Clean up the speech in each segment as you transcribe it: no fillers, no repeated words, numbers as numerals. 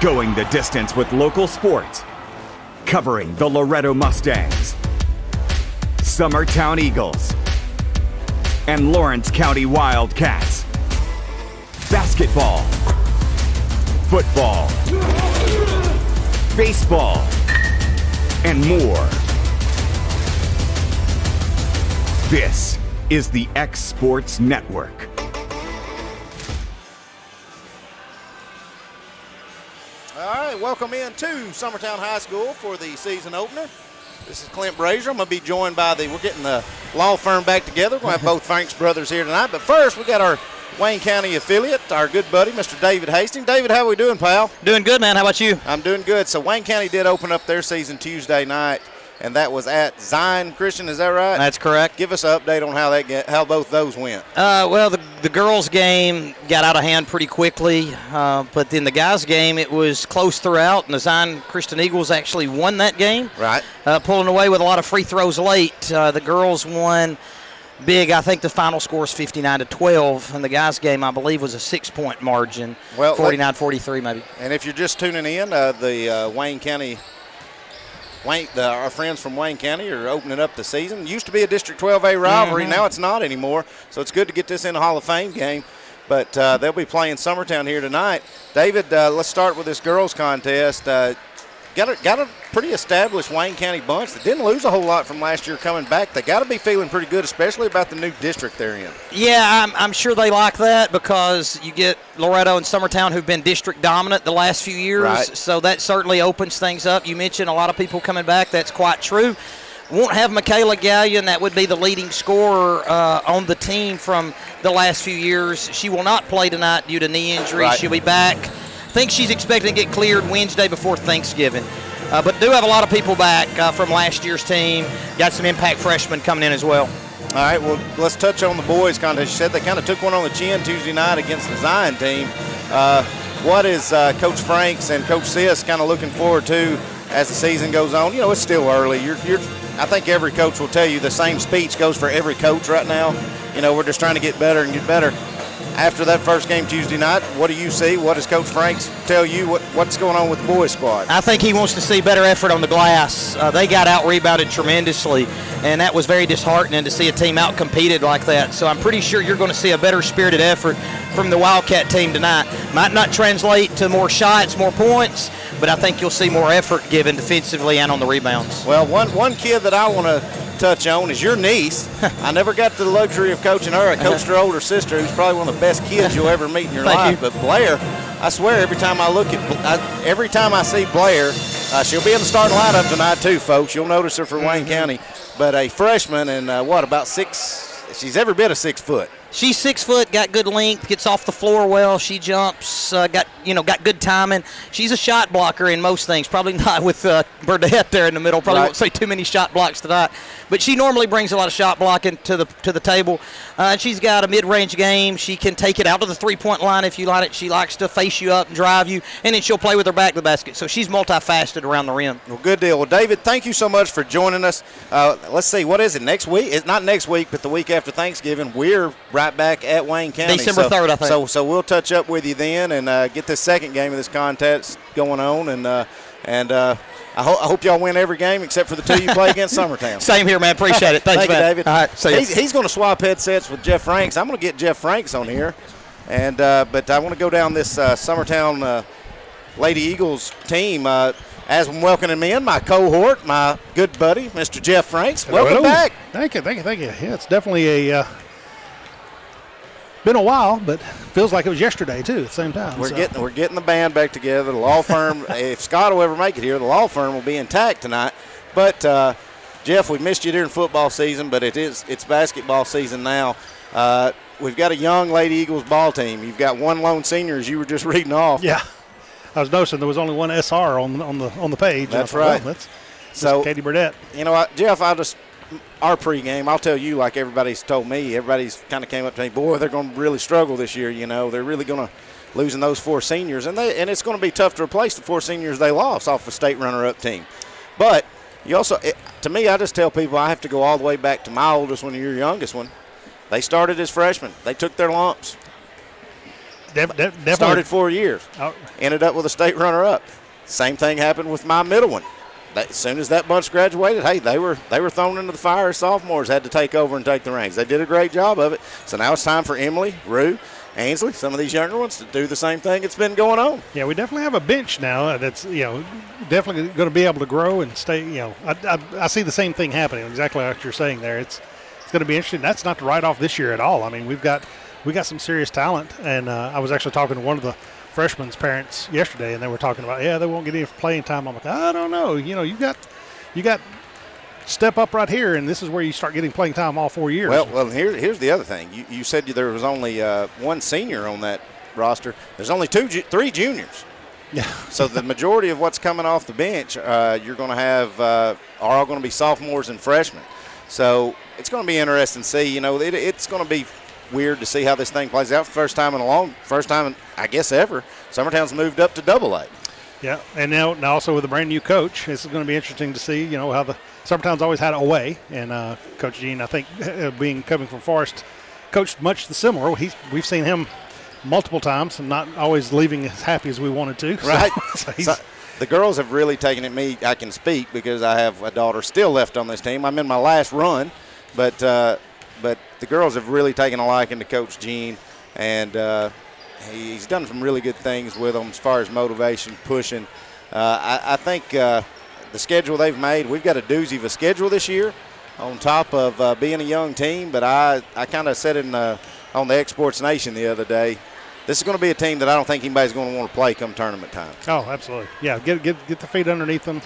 Going the distance with local sports. Covering the Loretto Mustangs, Summertown Eagles, and Lawrence County Wildcats. Basketball, football, baseball, and more. This is the X Sports Network. All right, welcome in to Summertown High School for the season opener. This is Clint Brazier. I'm going to be joined by we're getting the law firm back together. We're going to have both Franks brothers here tonight. But first, we got our Wayne County affiliate, our good buddy, Mr. David Hastings. David, how are we doing, pal? Doing good, man. How about you? I'm doing good. So Wayne County did open up their season Tuesday night, and that was at Zion Christian. Is that right? That's correct. Give us an update on how both those went. Well, the girls' game got out of hand pretty quickly, but then the guys' game, it was close throughout, and the Zion Christian Eagles actually won that game. Right. Pulling away with a lot of free throws late. The girls won big. I think the final score is 59-12, and the guys' game, I believe, was a 6-point margin, 49-43 maybe. And if you're just tuning in, the Wayne County our friends from Wayne County are opening up the season. It used to be a District 12A rivalry. Now it's not anymore. So it's good to get this in a Hall of Fame game. But they'll be playing Summertown here tonight. David, let's start with this girls contest. Got a pretty established Wayne County bunch that didn't lose a whole lot from last year coming back. They got to be feeling pretty good, especially about the new district they're in. Yeah, I'm sure they like that because you get Loretto and Summertown who've been district dominant the last few years. Right. So that certainly opens things up. You mentioned a lot of people coming back. That's quite true. Won't have Michaela Gallion. That would be the leading scorer on the team from the last few years. She will not play tonight due to knee injury. Right. She'll be back. I think she's expecting to get cleared Wednesday before Thanksgiving. But do have a lot of people back from last year's team. Got some impact freshmen coming in as well. All right, well, let's touch on the boys contest. You said they kind of took one on the chin Tuesday night against the Zion team. What is Coach Franks and Coach Sis kind of looking forward to as the season goes on? You know, it's still early. I think every coach will tell you the same speech goes for every coach right now. You know, we're just trying to get better and get better. After that first game Tuesday night, what do you see? What does Coach Franks tell you? What's going on with the boys squad? I think he wants to see better effort on the glass. They got out-rebounded tremendously, and that was very disheartening to see a team out-competed like that. So I'm pretty sure you're going to see a better spirited effort from the Wildcat team tonight. Might not translate to more shots, more points, but I think you'll see more effort given defensively and on the rebounds. Well, one kid that I want to touch on is your niece. I never got the luxury of coaching her. I coached her older sister, who's probably one of the best kids you'll ever meet in your life. But Blair, I swear, every time I see Blair, she'll be in the starting lineup tonight too, folks. You'll notice her for Wayne County. But a freshman and about 6? She's every bit of 6 foot. She's 6 foot, got good length, gets off the floor well. She jumps, got good timing. She's a shot blocker in most things. Probably not with Burdette there in the middle. Probably won't say too many shot blocks tonight. But she normally brings a lot of shot blocking to the table. She's got a mid-range game. She can take it out of the three-point line if you like it. She likes to face you up and drive you, and then she'll play with her back to the basket. So she's multifaceted around the rim. Well, good deal. Well, David, thank you so much for joining us. Let's see, what is it, next week? It's not next week, but the week after Thanksgiving, we're right back at Wayne County. December 3rd, I think. So we'll touch up with you then and get this second game of this contest going on. And I hope y'all win every game except for the 2 you play against Summertown. Same here, man. Appreciate it. Thanks, Thank you, David. All right, see ya. He's going to swap headsets with Jeff Franks. I'm going to get Jeff Franks on here. And but I want to go down this Summertown Lady Eagles team. As I'm welcoming in my cohort, my good buddy, Mr. Jeff Franks. Welcome back. Thank you. Yeah, it's definitely been a while, but feels like it was yesterday too at the same time. We're getting the band back together. The law firm, if Scott will ever make it here, the law firm will be intact tonight. But Jeff, we missed you during football season, but it's basketball season now. We've got a young Lady Eagles ball team. You've got one lone senior, as you were just reading off. Yeah, I was noticing there was only one SR on the page. That's right. That's Katie Burdette. You know what, Jeff? Our pregame, I'll tell you, like everybody's told me, everybody's kind of came up to me, boy, they're going to really struggle this year. You know, they're really going to losing those 4 seniors, and it's going to be tough to replace the 4 seniors they lost off a state runner-up team. But you also, to me, I just tell people I have to go all the way back to my oldest one and your youngest one. They started as freshmen. They took their lumps. Definitely. Started 4 years. Oh. Ended up with a state runner-up. Same thing happened with my middle one. As soon as that bunch graduated, hey, they were thrown into the fire as sophomores, had to take over and take the reins. They did a great job of it. So now it's time for Emily, Rue, Ainsley, some of these younger ones to do the same thing that's been going on. Yeah, we definitely have a bench now that's, definitely going to be able to grow and stay, I see the same thing happening, exactly like you're saying there. It's going to be interesting. That's not the write-off this year at all. I mean, we got some serious talent, and I was actually talking to one of the freshmen's parents yesterday, and they were talking about, they won't get any playing time. I'm like, I don't know. You got step up right here, and this is where you start getting playing time all 4 years. Well, here's the other thing. You said there was only one senior on that roster. There's only three juniors. Yeah. So the majority of what's coming off the bench, you're going to have are all going to be sophomores and freshmen. So it's going to be interesting to see. It's going to be weird to see how this thing plays out. First time, I guess, ever. Summertown's moved up to AA. Yeah, and now also with a brand new coach, this is going to be interesting to see. How the Summertown's always had a way, and Coach Gene, I think, coming from Forest, coached much similar. We've seen him multiple times and not always leaving as happy as we wanted to. Right. So the girls have really taken it. I can speak because I have a daughter still left on this team. I'm in my last run, but the girls have really taken a liking to Coach Gene, and he's done some really good things with them as far as motivation, pushing. I think the schedule they've made, we've got a doozy of a schedule this year on top of being a young team, but I kind of said on the Exports Nation the other day, this is going to be a team that I don't think anybody's going to want to play come tournament time. Oh, absolutely. Yeah, get the feet underneath them.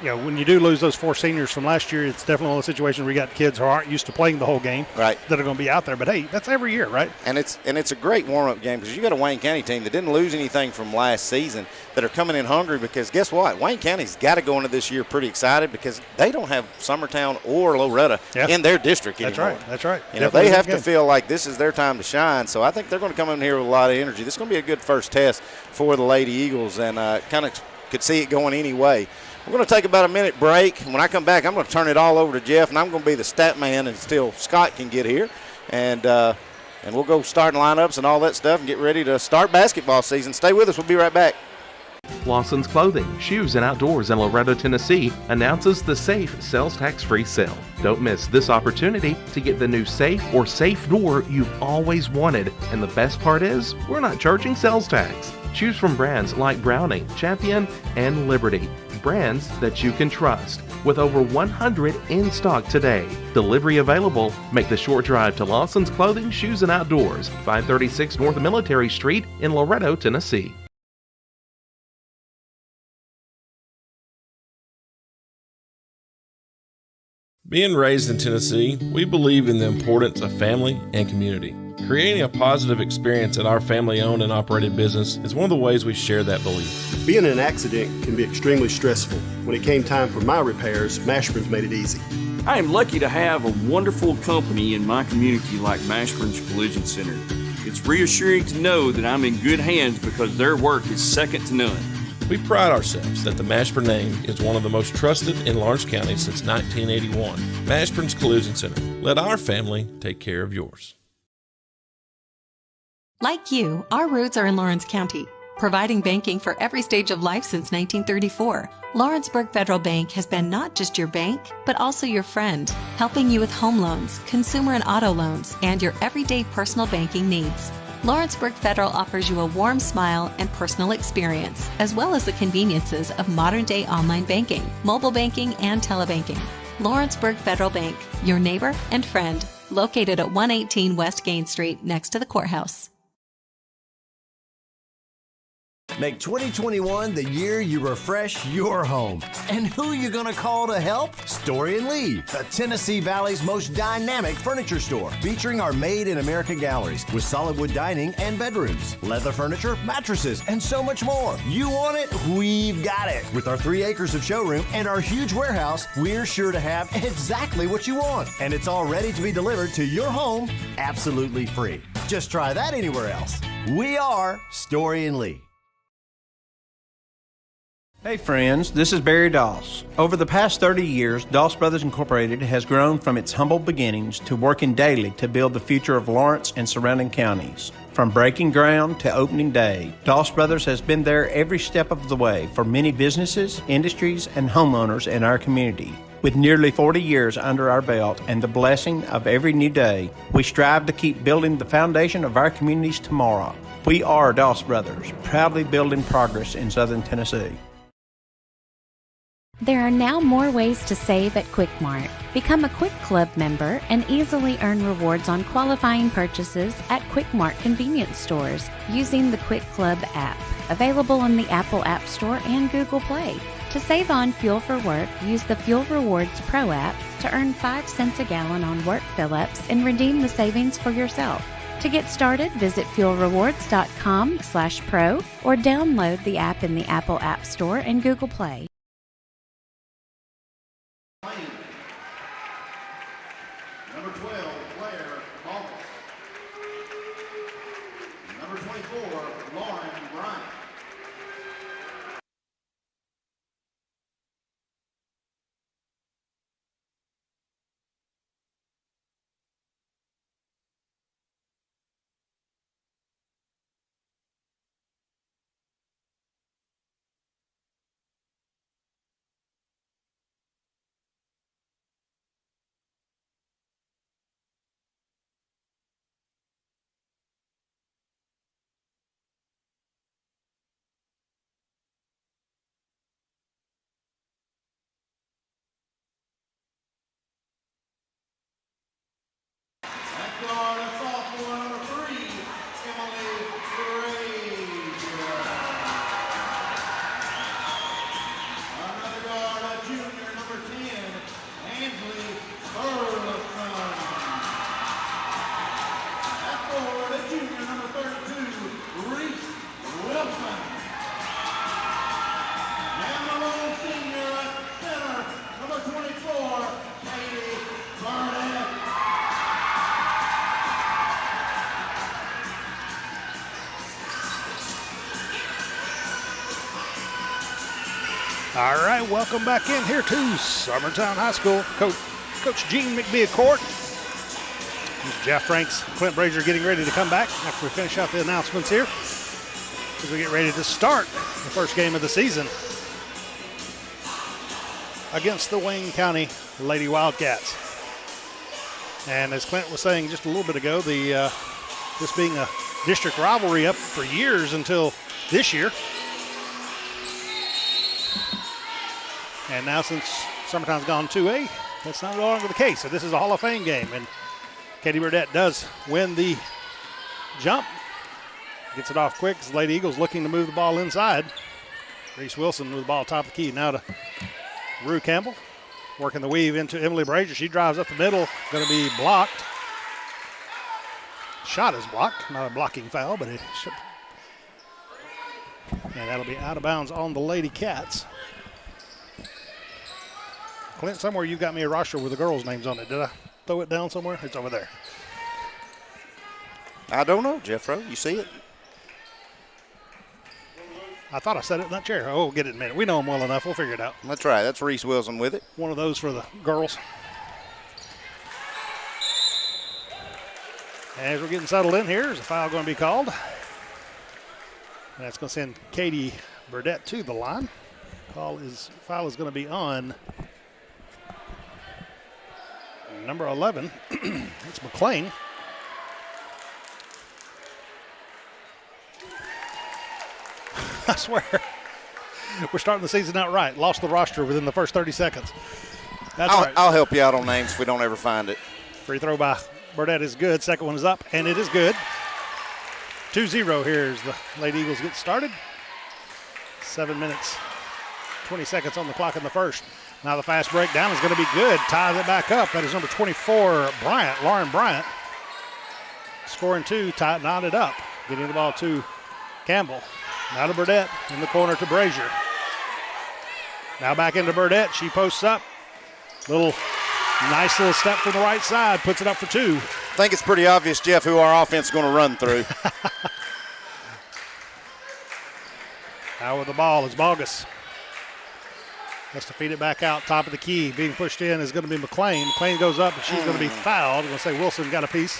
When you do lose those 4 seniors from last year, it's definitely one of the situations where you got kids who aren't used to playing the whole game, right, that are going to be out there. But hey, that's every year, right? And it's a great warm-up game because you got a Wayne County team that didn't lose anything from last season that are coming in hungry because guess what? Wayne County's got to go into this year pretty excited because they don't have Summertown or Loretta in their district anymore. That's right. They have to feel like this is their time to shine. So I think they're going to come in here with a lot of energy. This is going to be a good first test for the Lady Eagles, and kind of could see it going any way. We're going to take about a minute break. When I come back, I'm going to turn it all over to Jeff, and I'm going to be the stat man until Scott can get here. And we'll go starting lineups and all that stuff and get ready to start basketball season. Stay with us. We'll be right back. Lawson's Clothing, Shoes and Outdoors in Loretto, Tennessee announces the Safe Sales Tax-Free Sale. Don't miss this opportunity to get the new safe or safe door you've always wanted. And the best part is, we're not charging sales tax. Choose from brands like Browning, Champion, and Liberty. Brands that you can trust. With over 100 in stock today. Delivery available. Make the short drive to Lawson's Clothing, Shoes and Outdoors, 536 North Military Street in Loretto, Tennessee. Being raised in Tennessee, we believe in the importance of family and community. Creating a positive experience at our family-owned and operated business is one of the ways we share that belief. Being in an accident can be extremely stressful. When it came time for my repairs, Mashburn's made it easy. I am lucky to have a wonderful company in my community like Mashburn's Collision Center. It's reassuring to know that I'm in good hands because their work is second to none. We pride ourselves that the Mashburn name is one of the most trusted in Lawrence County since 1981. Mashburn's Collision Center. Let our family take care of yours. Like you, our roots are in Lawrence County, providing banking for every stage of life since 1934. Lawrenceburg Federal Bank has been not just your bank, but also your friend, helping you with home loans, consumer and auto loans, and your everyday personal banking needs. Lawrenceburg Federal offers you a warm smile and personal experience, as well as the conveniences of modern-day online banking, mobile banking, and telebanking. Lawrenceburg Federal Bank, your neighbor and friend, located at 118 West Gain Street next to the courthouse. Make 2021 the year you refresh your home. And who you gonna call to help? Story & Lee, the Tennessee Valley's most dynamic furniture store, featuring our Made in America galleries with solid wood dining and bedrooms, leather furniture, mattresses, and so much more. You want it? We've got it. With our 3 acres of showroom and our huge warehouse, we're sure to have exactly what you want. And it's all ready to be delivered to your home absolutely free. Just try that anywhere else. We are Story & Lee. Hey friends, this is Barry Doss. Over the past 30 years, Doss Brothers Incorporated has grown from its humble beginnings to working daily to build the future of Lawrence and surrounding counties. From breaking ground to opening day, Doss Brothers has been there every step of the way for many businesses, industries, and homeowners in our community. With nearly 40 years under our belt and the blessing of every new day, we strive to keep building the foundation of our community's tomorrow. We are Doss Brothers, proudly building progress in Southern Tennessee. There are now more ways to save at Quick Mart. Become a Quick Club member and easily earn rewards on qualifying purchases at Quick Mart convenience stores using the Quick Club app, available on the Apple App Store and Google Play. To save on fuel for work, use the Fuel Rewards Pro app to earn 5 cents a gallon on work fill-ups and redeem the savings for yourself. To get started, visit fuelrewards.com/pro or download the app in the Apple App Store and Google Play. Number 12, Claire August. Number 24, Lauren Bryant. Guard, a sophomore, number 3, Emily Frazier. Another guard, a junior, number 10, Ansley Burleson. At forward, a junior, number 32, Reese Wilson. And the lone senior at center, number 24, Katie Burnett. All right, welcome back in here to Summertown High School. Coach Gene McBee Court. Jeff Franks, Clint Brazier getting ready to come back after we finish out the announcements here as we get ready to start the first game of the season against the Wayne County Lady Wildcats. And as Clint was saying just a little bit ago, this being a district rivalry up for years until this year. And now since Summertown's gone 2A, that's not no longer the case. So this is a Hall of Fame game. And Katie Burdett does win the jump. Gets it off quick as the Lady Eagles looking to move the ball inside. Reese Wilson with the ball top of the key. Now to Rue Campbell. Working the weave into Emily Brazier. She drives up the middle. Going to be blocked. Shot is blocked. Not a blocking foul, but it should. And that'll be out of bounds on the Lady Cats. Clint, somewhere you got me a roster with the girls' names on it. Did I throw it down somewhere? It's over there. I don't know, Jeffro. You see it? I thought I set it in that chair. Oh, we'll get it in a minute. We know them well enough. We'll figure it out. That's right. That's Reese Wilson with it. One of those for the girls. As we're getting settled in here, is a foul going to be called. And that's going to send Katie Burdett to the line. Foul is going to be on number 11. It's McLean. I swear, we're starting the season out right. Lost the roster within the first 30 seconds. That's right. I'll help you out on names if we don't ever find it. Free throw by Burdett is good. Second one is up, and it is good. 2-0 here as the Lady Eagles get started. 7 minutes, 20 seconds on the clock in the first. Now the fast break down is going to be good. Ties it back up. That is number 24, Bryant, Lauren Bryant. Scoring 2, knotted up. Getting the ball to Campbell. Now to Burdett in the corner to Brazier. Now back into Burdett. She posts up. Nice little step from the right side. Puts it up for 2. I think it's pretty obvious, Jeff, who our offense is going to run through. Now with the ball is Bogus. Has to feed it back out, top of the key. Being pushed in is going to be McLean. McLean goes up, and she's going to be fouled. I'm going to say Wilson got a piece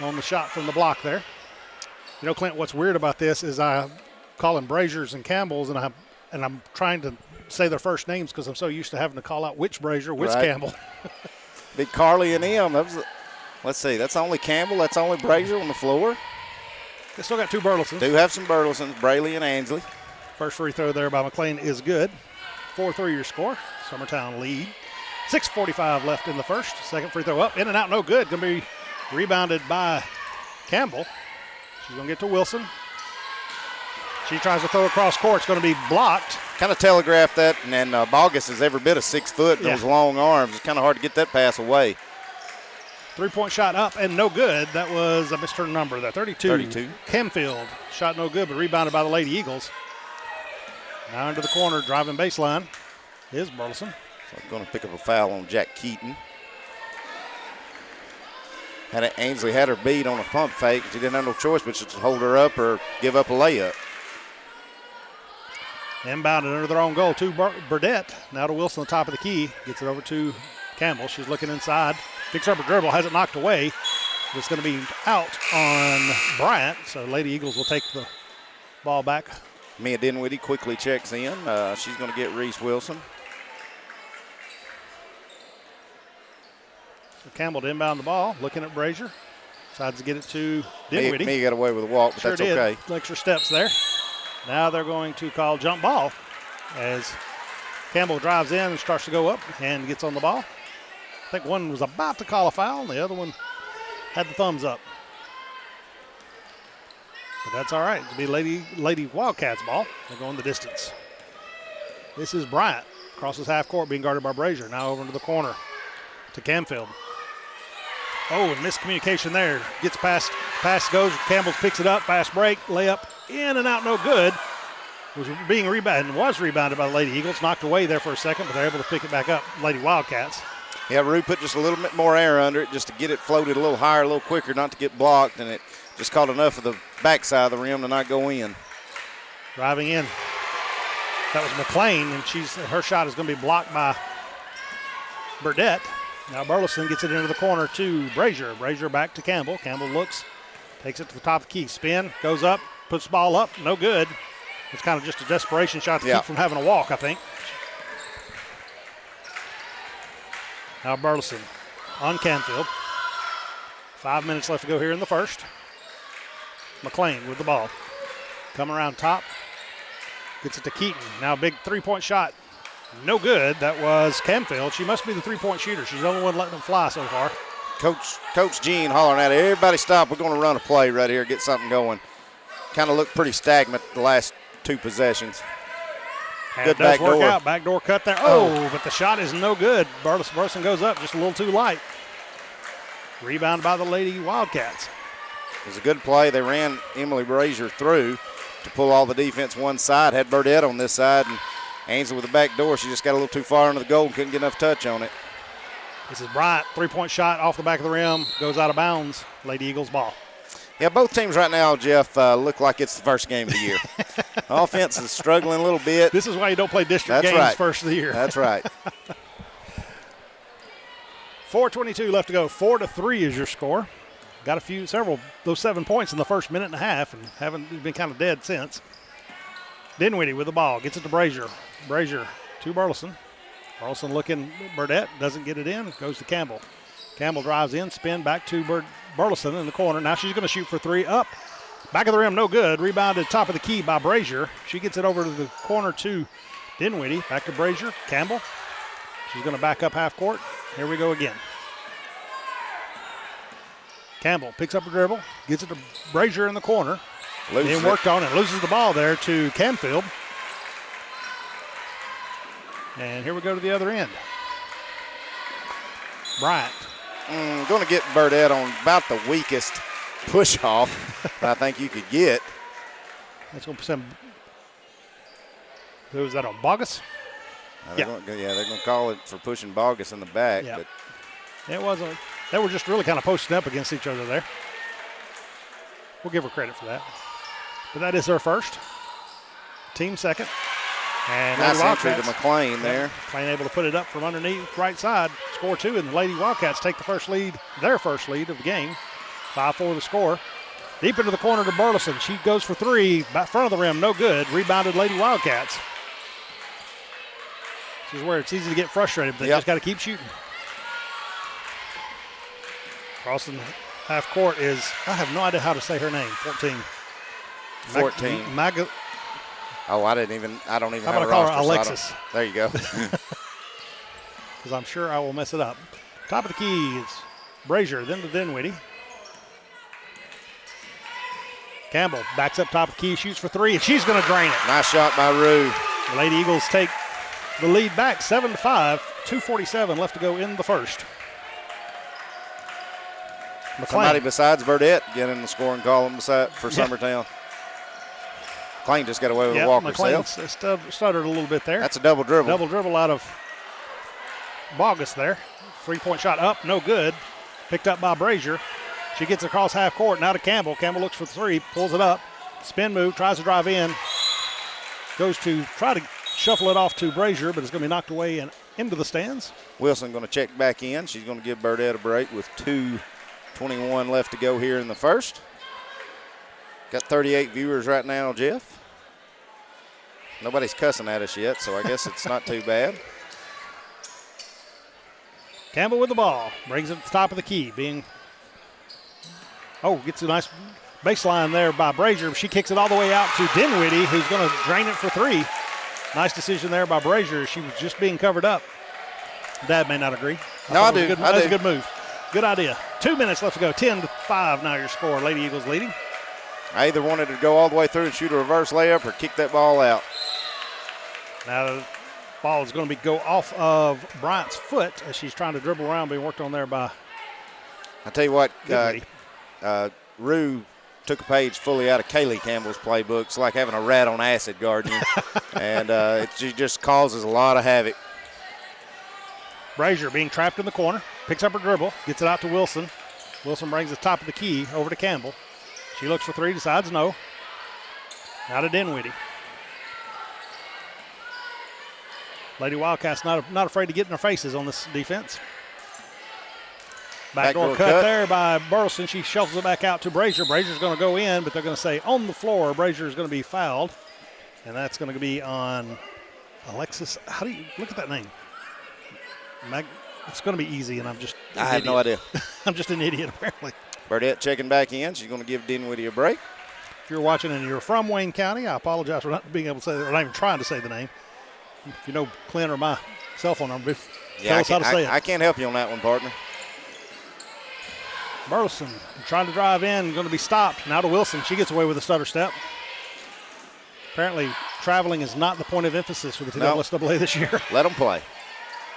on the shot from the block there. You know, Clint, what's weird about this is I call them Braziers and Campbells, and I'm trying to say their first names because I'm so used to having to call out which Brazier, which Campbell. Big Carly and him. Let's see, that's only Campbell, that's only Brazier on the floor. They still got two Burlesons. Do have some Burlesons, Braley and Ansley. First free throw there by McLean is good. 4-3 your score. Summertown lead. 6:45 left in the first. Second free throw up, in and out, no good. Going to be rebounded by Campbell. She's going to get to Wilson. She tries to throw across court. It's going to be blocked. Kind of telegraphed that, and Bogus is every bit of 6 foot. Those long arms. It's kind of hard to get that pass away. Three-point shot up and no good. That was a missed her number there. 32. Camfield. Shot no good, but rebounded by the Lady Eagles. Now into the corner, driving baseline is Burleson. So I'm going to pick up a foul on Jack Keaton. Ainsley had her beat on a pump fake. She didn't have no choice but to hold her up or give up a layup. Inbounded under their own goal to Burdett. Now to Wilson on the top of the key. Gets it over to Campbell. She's looking inside. Picks up her dribble. Has it knocked away. It's going to be out on Bryant. So Lady Eagles will take the ball back. Mia Dinwiddie quickly checks in. She's going to get Reese Wilson. So Campbell to inbound the ball. Looking at Brazier. Decides to get it to Dinwiddie. Mia got away with a walk, but that's okay. Extra steps there. Now they're going to call jump ball as Campbell drives in and starts to go up and gets on the ball. I think one was about to call a foul, and the other one had the thumbs up. But that's all right. It'll be Lady Wildcats ball. They're going the distance. This is Bryant. Crosses half court, being guarded by Brazier. Now over into the corner to Camfield. Oh, and miscommunication there. Gets past. Pass goes. Campbell picks it up. Fast break. Layup in and out. No good. Was rebounded by the Lady Eagles. Knocked away there for a second, but they're able to pick it back up. Lady Wildcats. Yeah, Rue put just a little bit more air under it just to get it floated a little higher, a little quicker, not to get blocked, and it just caught enough of the backside of the rim to not go in. Driving in. That was McLean, and her shot is going to be blocked by Burdett. Now Burleson gets it into the corner to Brazier. Brazier back to Campbell. Campbell looks, takes it to the top of the key. Spin, goes up, puts the ball up, no good. It's kind of just a desperation shot to keep from having a walk, I think. Now Burleson on Camfield. 5 minutes left to go here in the first. McLean with the ball. Coming around top. Gets it to Keaton. Now a big three-point shot. No good. That was Camfield. She must be the three-point shooter. She's the only one letting them fly so far. Coach Jean hollering at it. Everybody stop. We're going to run a play right here, get something going. Kind of looked pretty stagnant the last 2 possessions. Good back door. Backdoor cut there. Oh, but the shot is no good. Burleson goes up just a little too light. Rebound by the Lady Wildcats. It was a good play. They ran Emily Brazier through to pull all the defense one side. Had Burdett on this side, and Ainsley with the back door. She just got a little too far under the goal and couldn't get enough touch on it. This is Bryant. Three-point shot off the back of the rim. Goes out of bounds. Lady Eagles ball. Yeah, both teams right now, Jeff, look like it's the first game of the year. Offense is struggling a little bit. This is why you don't play district games first of the year. That's right. 4:22 left to go. 4-3 is your score. Got those 7 points in the first minute and a half, and haven't been kind of dead since. Dinwiddie with the ball. Gets it to Brazier. Brazier to Burleson. Burleson looking. Burdett doesn't get it in. Goes to Campbell. Campbell drives in. Spin back to Burleson in the corner. Now she's going to shoot for 3. Up. Back of the rim, no good. Rebounded top of the key by Brazier. She gets it over to the corner to Dinwiddie. Back to Brazier. Campbell. She's going to back up half court. Here we go again. Campbell picks up a dribble. Gets it to Brazier in the corner. Being worked on and loses the ball there to Camfield. And here we go to the other end. Bryant. Going to get Burdett on about the weakest push-off I think you could get. That's going to put some. Who was that on? Bogus? They're going to call it for pushing Bogus in the back. Yeah. But it wasn't. They were just really kind of posting up against each other there. We'll give her credit for that. But that is their first. Team second. And nice Lady entry to Wildcats, McLean there. McLean able to put it up from underneath right side. Score 2, and the Lady Wildcats take the first lead, their first lead of the game. 5-4 the score. Deep into the corner to Burleson. She goes for 3. Back front of the rim, no good. Rebounded Lady Wildcats. This is where it's easy to get frustrated, but they just got to keep shooting. Crossing half court is, I have no idea how to say her name, 14. 14. Oh, I don't even have a roster. Call her Alexis? There you go. Because I'm sure I will mess it up. Top of the key is Brazier, then to Dinwiddie. Campbell backs up top of the key, shoots for 3, and she's going to drain it. Nice shot by Rue. The Lady Eagles take the lead back 7-5, 2:47 left to go in the first. Somebody besides Burdett get in the scoring column for Summertown. McLean just got away with a walk herself. Stuttered a little bit there. That's a double dribble. Double dribble out of Bogus there. 3-point shot up, no good. Picked up by Brazier. She gets across half court, now to Campbell. Campbell looks for 3, pulls it up. Spin move, tries to drive in. Goes to try to shuffle it off to Brazier, but it's going to be knocked away and into the stands. Wilson going to check back in. She's going to give Burdett a break with 2:21 left to go here in the first. Got 38 viewers right now, Jeff. Nobody's cussing at us yet, so I guess it's not too bad. Campbell with the ball. Brings it to the top of the key. Gets a nice baseline there by Brazier. She kicks it all the way out to Dinwiddie, who's going to drain it for 3. Nice decision there by Brazier. She was just being covered up. Dad may not agree. I do. That was a good move. Good idea. 2 minutes left to go. 10-5 now your score. Lady Eagles leading. I either wanted to go all the way through and shoot a reverse layup or kick that ball out. Now the ball is going to go off of Bryant's foot as she's trying to dribble around, being worked on there by I tell you what, Rue took a page fully out of Kaylee Campbell's playbook. It's like having a rat on acid guarding you. And it just causes a lot of havoc. Brazier being trapped in the corner, picks up her dribble, gets it out to Wilson. Wilson brings the top of the key over to Campbell. She looks for 3, decides no. Now to Dinwiddie. Lady Wildcats not afraid to get in their faces on this defense. Backdoor cut there by Burleson. She shuffles it back out to Brazier. Brazier's going to go in, but they're going to say on the floor. Brazier is going to be fouled. And that's going to be on Alexis. How do you look at that name? It's going to be easy, and I have no idea. I'm just an idiot, apparently. Burdett checking back in. She's going to give Dinwiddie a break. If you're watching and you're from Wayne County, I apologize for not being able to say that, or not even trying to say the name. If you know Clint or my cell phone number, tell us how to say it. I can't help you on that one, partner. Burleson trying to drive in, going to be stopped. Now to Wilson. She gets away with a stutter step. Apparently, traveling is not the point of emphasis for the NCAA this year. Let them play.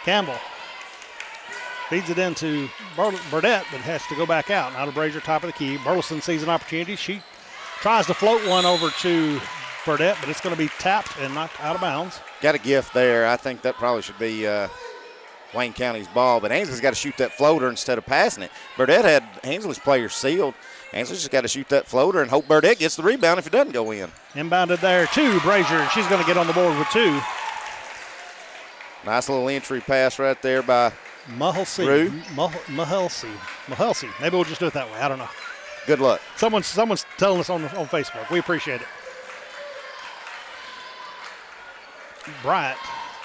Campbell feeds it into Burdett, but has to go back out. Now to Brazier, top of the key. Burleson sees an opportunity. She tries to float one over to Burdett, but it's going to be tapped and knocked out of bounds. Got a gift there. I think that probably should be Wayne County's ball, but Ainsley's got to shoot that floater instead of passing it. Burdett had Ainsley's players sealed. Ainsley's just got to shoot that floater and hope Burdett gets the rebound if it doesn't go in. Inbounded there to Brazier. She's going to get on the board with 2. Nice little entry pass right there by Mahelsey. Maybe we'll just do it that way. I don't know. Good luck. Someone's telling us on Facebook. We appreciate it. Bryant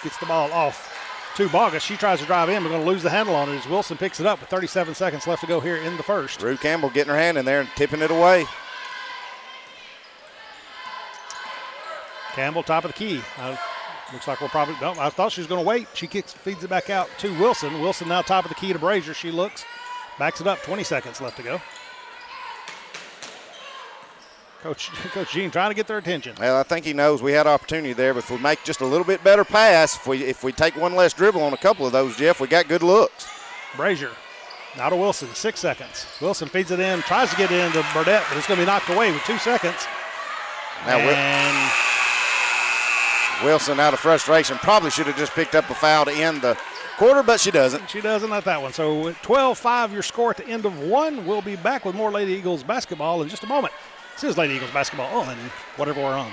gets the ball off to Bogus. She tries to drive in. We're going to lose the handle on it as Wilson picks it up with 37 seconds left to go here in the first. Rue Campbell getting her hand in there and tipping it away. Campbell, top of the key. Looks like we'll probably, no, I thought she was going to wait. She feeds it back out to Wilson. Wilson now top of the key to Brazier. She looks, backs it up, 20 seconds left to go. Coach Gene trying to get their attention. Well, I think he knows we had opportunity there, but if we make just a little bit better pass, if we take one less dribble on a couple of those, Jeff, we got good looks. Brazier, now to Wilson, 6 seconds. Wilson feeds it in, tries to get it into Burdett, but it's going to be knocked away with 2 seconds. Now Wilson, out of frustration, probably should have just picked up a foul to end the quarter, but she doesn't. She doesn't at that one. So 12-5 your score at the end of 1. We'll be back with more Lady Eagles basketball in just a moment. This is Lady Eagles basketball on whatever we're on.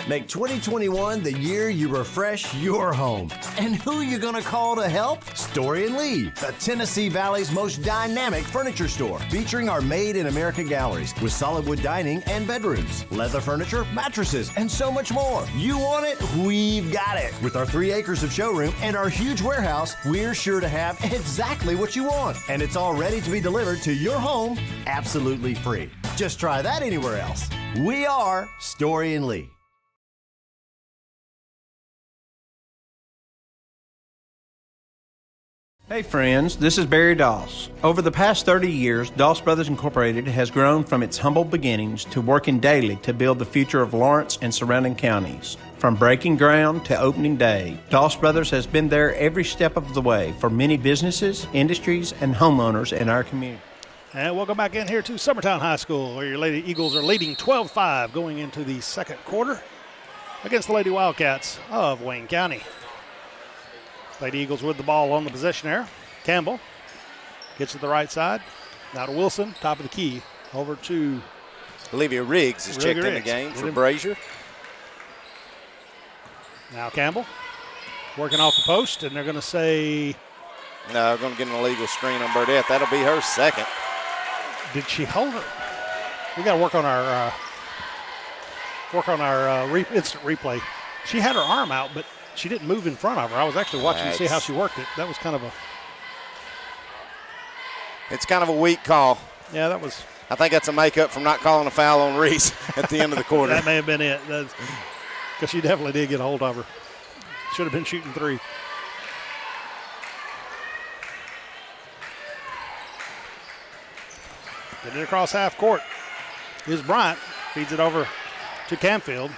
Make 2021 the year you refresh your home. And who you gonna call to help? Story and Lee, the Tennessee Valley's most dynamic furniture store, featuring our Made in America galleries with solid wood dining and bedrooms, leather furniture, mattresses, and so much more. You want it? We've got it. With our 3 acres of showroom and our huge warehouse, we're sure to have exactly what you want. And it's all ready to be delivered to your home absolutely free. Just try that anywhere else. We are Story and Lee. Hey friends, this is Barry Doss. Over the past 30 years, Doss Brothers Incorporated has grown from its humble beginnings to working daily to build the future of Lawrence and surrounding counties. From breaking ground to opening day, Doss Brothers has been there every step of the way for many businesses, industries, and homeowners in our community. And welcome back in here to Summertown High School, where your Lady Eagles are leading 12-5 going into the second quarter against the Lady Wildcats of Wayne County. Lady Eagles with the ball on the possession area. Campbell gets to the right side. Now to Wilson, top of the key. Over to Olivia Riggs is checked in the game for Brazier. Now Campbell working off the post, and they're going to say... No, they're going to get an illegal screen on Burdette. That'll be her second. Did she hold it? We got to work on our instant replay. She had her arm out, but she didn't move in front of her. I was actually watching to see how she worked it. That was kind of a... It's kind of a weak call. Yeah, that was... I think that's a makeup from not calling a foul on Reese at the end of the quarter. That may have been it. Because she definitely did get a hold of her. Should have been shooting 3. Getting it across half court is Bryant. Feeds it over to Canfield.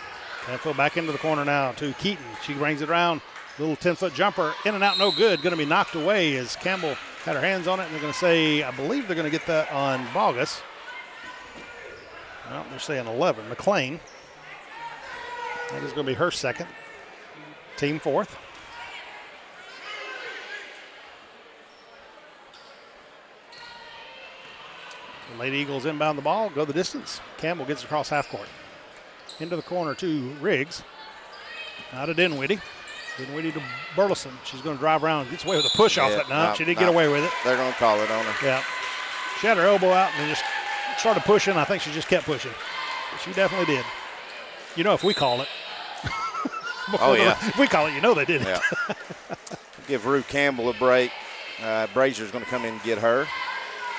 Canfield back into the corner now to Keaton. She brings it around. Little 10-foot jumper. In and out, no good. Going to be knocked away as Campbell had her hands on it. And they're going to say, I believe they're going to get that on Bogus. Well, they're saying 11. McLean. That is going to be her second. Team fourth. The Lady Eagles inbound the ball, go the distance. Campbell gets across half court. Into the corner to Riggs. Now to Dinwiddie. Dinwiddie to Burleson. She's going to drive around. Gets away with a push off that nut. She did get away with it. They're going to call it on her. Yeah. She had her elbow out and just started pushing. I think she just kept pushing. But she definitely did. You know, if we call it. Oh, yeah. If we call it, you know they did it. Yeah. Give Rue Campbell a break. Brazier's going to come in and get her.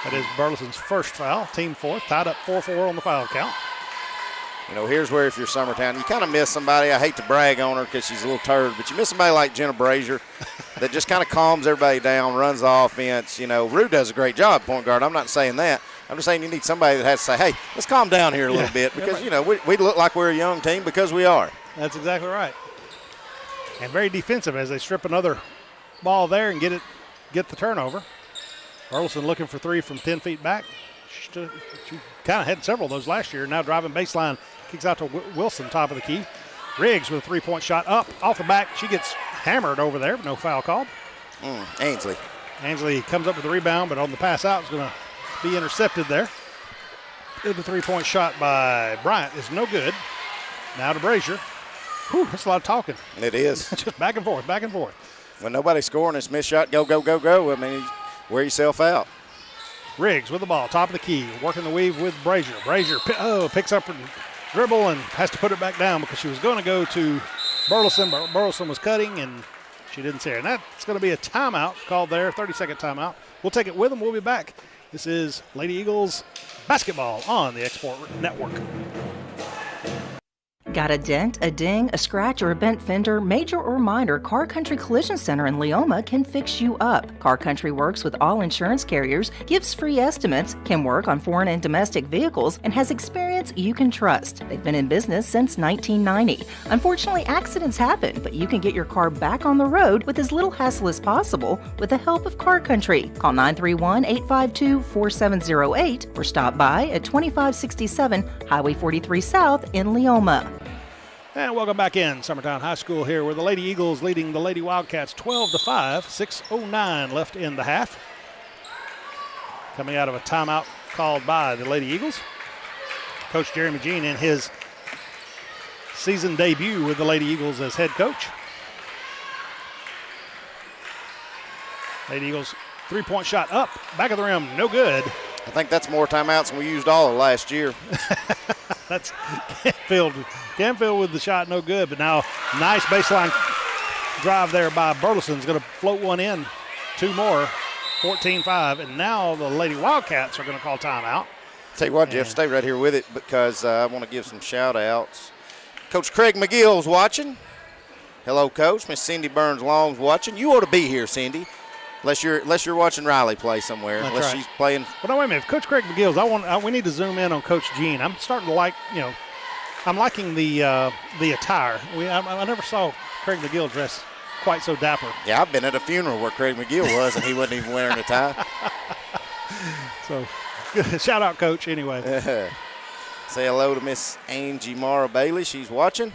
That is Burleson's first foul. Team fourth. Tied up 4-4 on the foul count. You know, here's where if you're Summertown, you kind of miss somebody. I hate to brag on her because she's a little turd, but you miss somebody like Jenna Brazier that just kind of calms everybody down, runs the offense. You know, Rue does a great job point guard. I'm not saying that. I'm just saying you need somebody that has to say, hey, let's calm down here a little bit because, you know, we look like we're a young team because we are. That's exactly right. And very defensive as they strip another ball there and get the turnover. Burleson looking for 3 from 10 feet back. She kind of had several of those last year. Now driving baseline, kicks out to Wilson, top of the key. Riggs with a 3-point shot up, off the back. She gets hammered over there, no foul called. Ainsley. Ainsley comes up with the rebound, but on the pass out is going to be intercepted there. The 3-point shot by Bryant is no good. Now to Brazier. Whew, that's a lot of talking. It is. Just back and forth, back and forth. When nobody's scoring, it's missed shot, go, go, go, go. I mean, wear yourself out. Riggs with the ball, top of the key, working the weave with Brazier. Brazier picks up and dribble and has to put it back down because she was going to go to Burleson, but Burleson was cutting and she didn't see her. And that's going to be a timeout called there, 30-second timeout. We'll take it with them. We'll be back. This is Lady Eagles basketball on the Export Network. Got a dent, a ding, a scratch, or a bent fender? Major or minor, Car Country Collision Center in Leoma can fix you up. Car Country works with all insurance carriers, gives free estimates, can work on foreign and domestic vehicles, and has experience you can trust. They've been in business since 1990. Unfortunately, accidents happen, but you can get your car back on the road with as little hassle as possible with the help of Car Country. Call 931-852-4708 or stop by at 2567 Highway 43 South in Leoma. And welcome back in Summertown High School here where the Lady Eagles leading the Lady Wildcats 12-5, 6:09 left in the half. Coming out of a timeout called by the Lady Eagles. Coach Jeremy Jean in his season debut with the Lady Eagles as head coach. Lady Eagles 3-point shot up, back of the rim, no good. I think that's more timeouts than we used all of last year. That's Canfield. Canfield with the shot, no good. But now, nice baseline drive there by Burleson's going to float one in. 2 more, 14-5. And now the Lady Wildcats are going to call timeout. Tell you what, Jeff, stay right here with it because I want to give some shout-outs. Coach Craig McGill's watching. Hello, Coach. Miss Cindy Burns-Long's watching. You ought to be here, Cindy. Unless you're watching Riley play somewhere. That's unless right. she's playing. But no, wait a minute. If Coach Craig McGill's, we need to zoom in on Coach Jean. I'm starting to like, I'm liking the attire. I never saw Craig McGill dressed quite so dapper. Yeah, I've been at a funeral where Craig McGill was, and he wasn't even wearing a tie. So, shout out, Coach, anyway. Say hello to Miss Angie Mara Bailey. She's watching.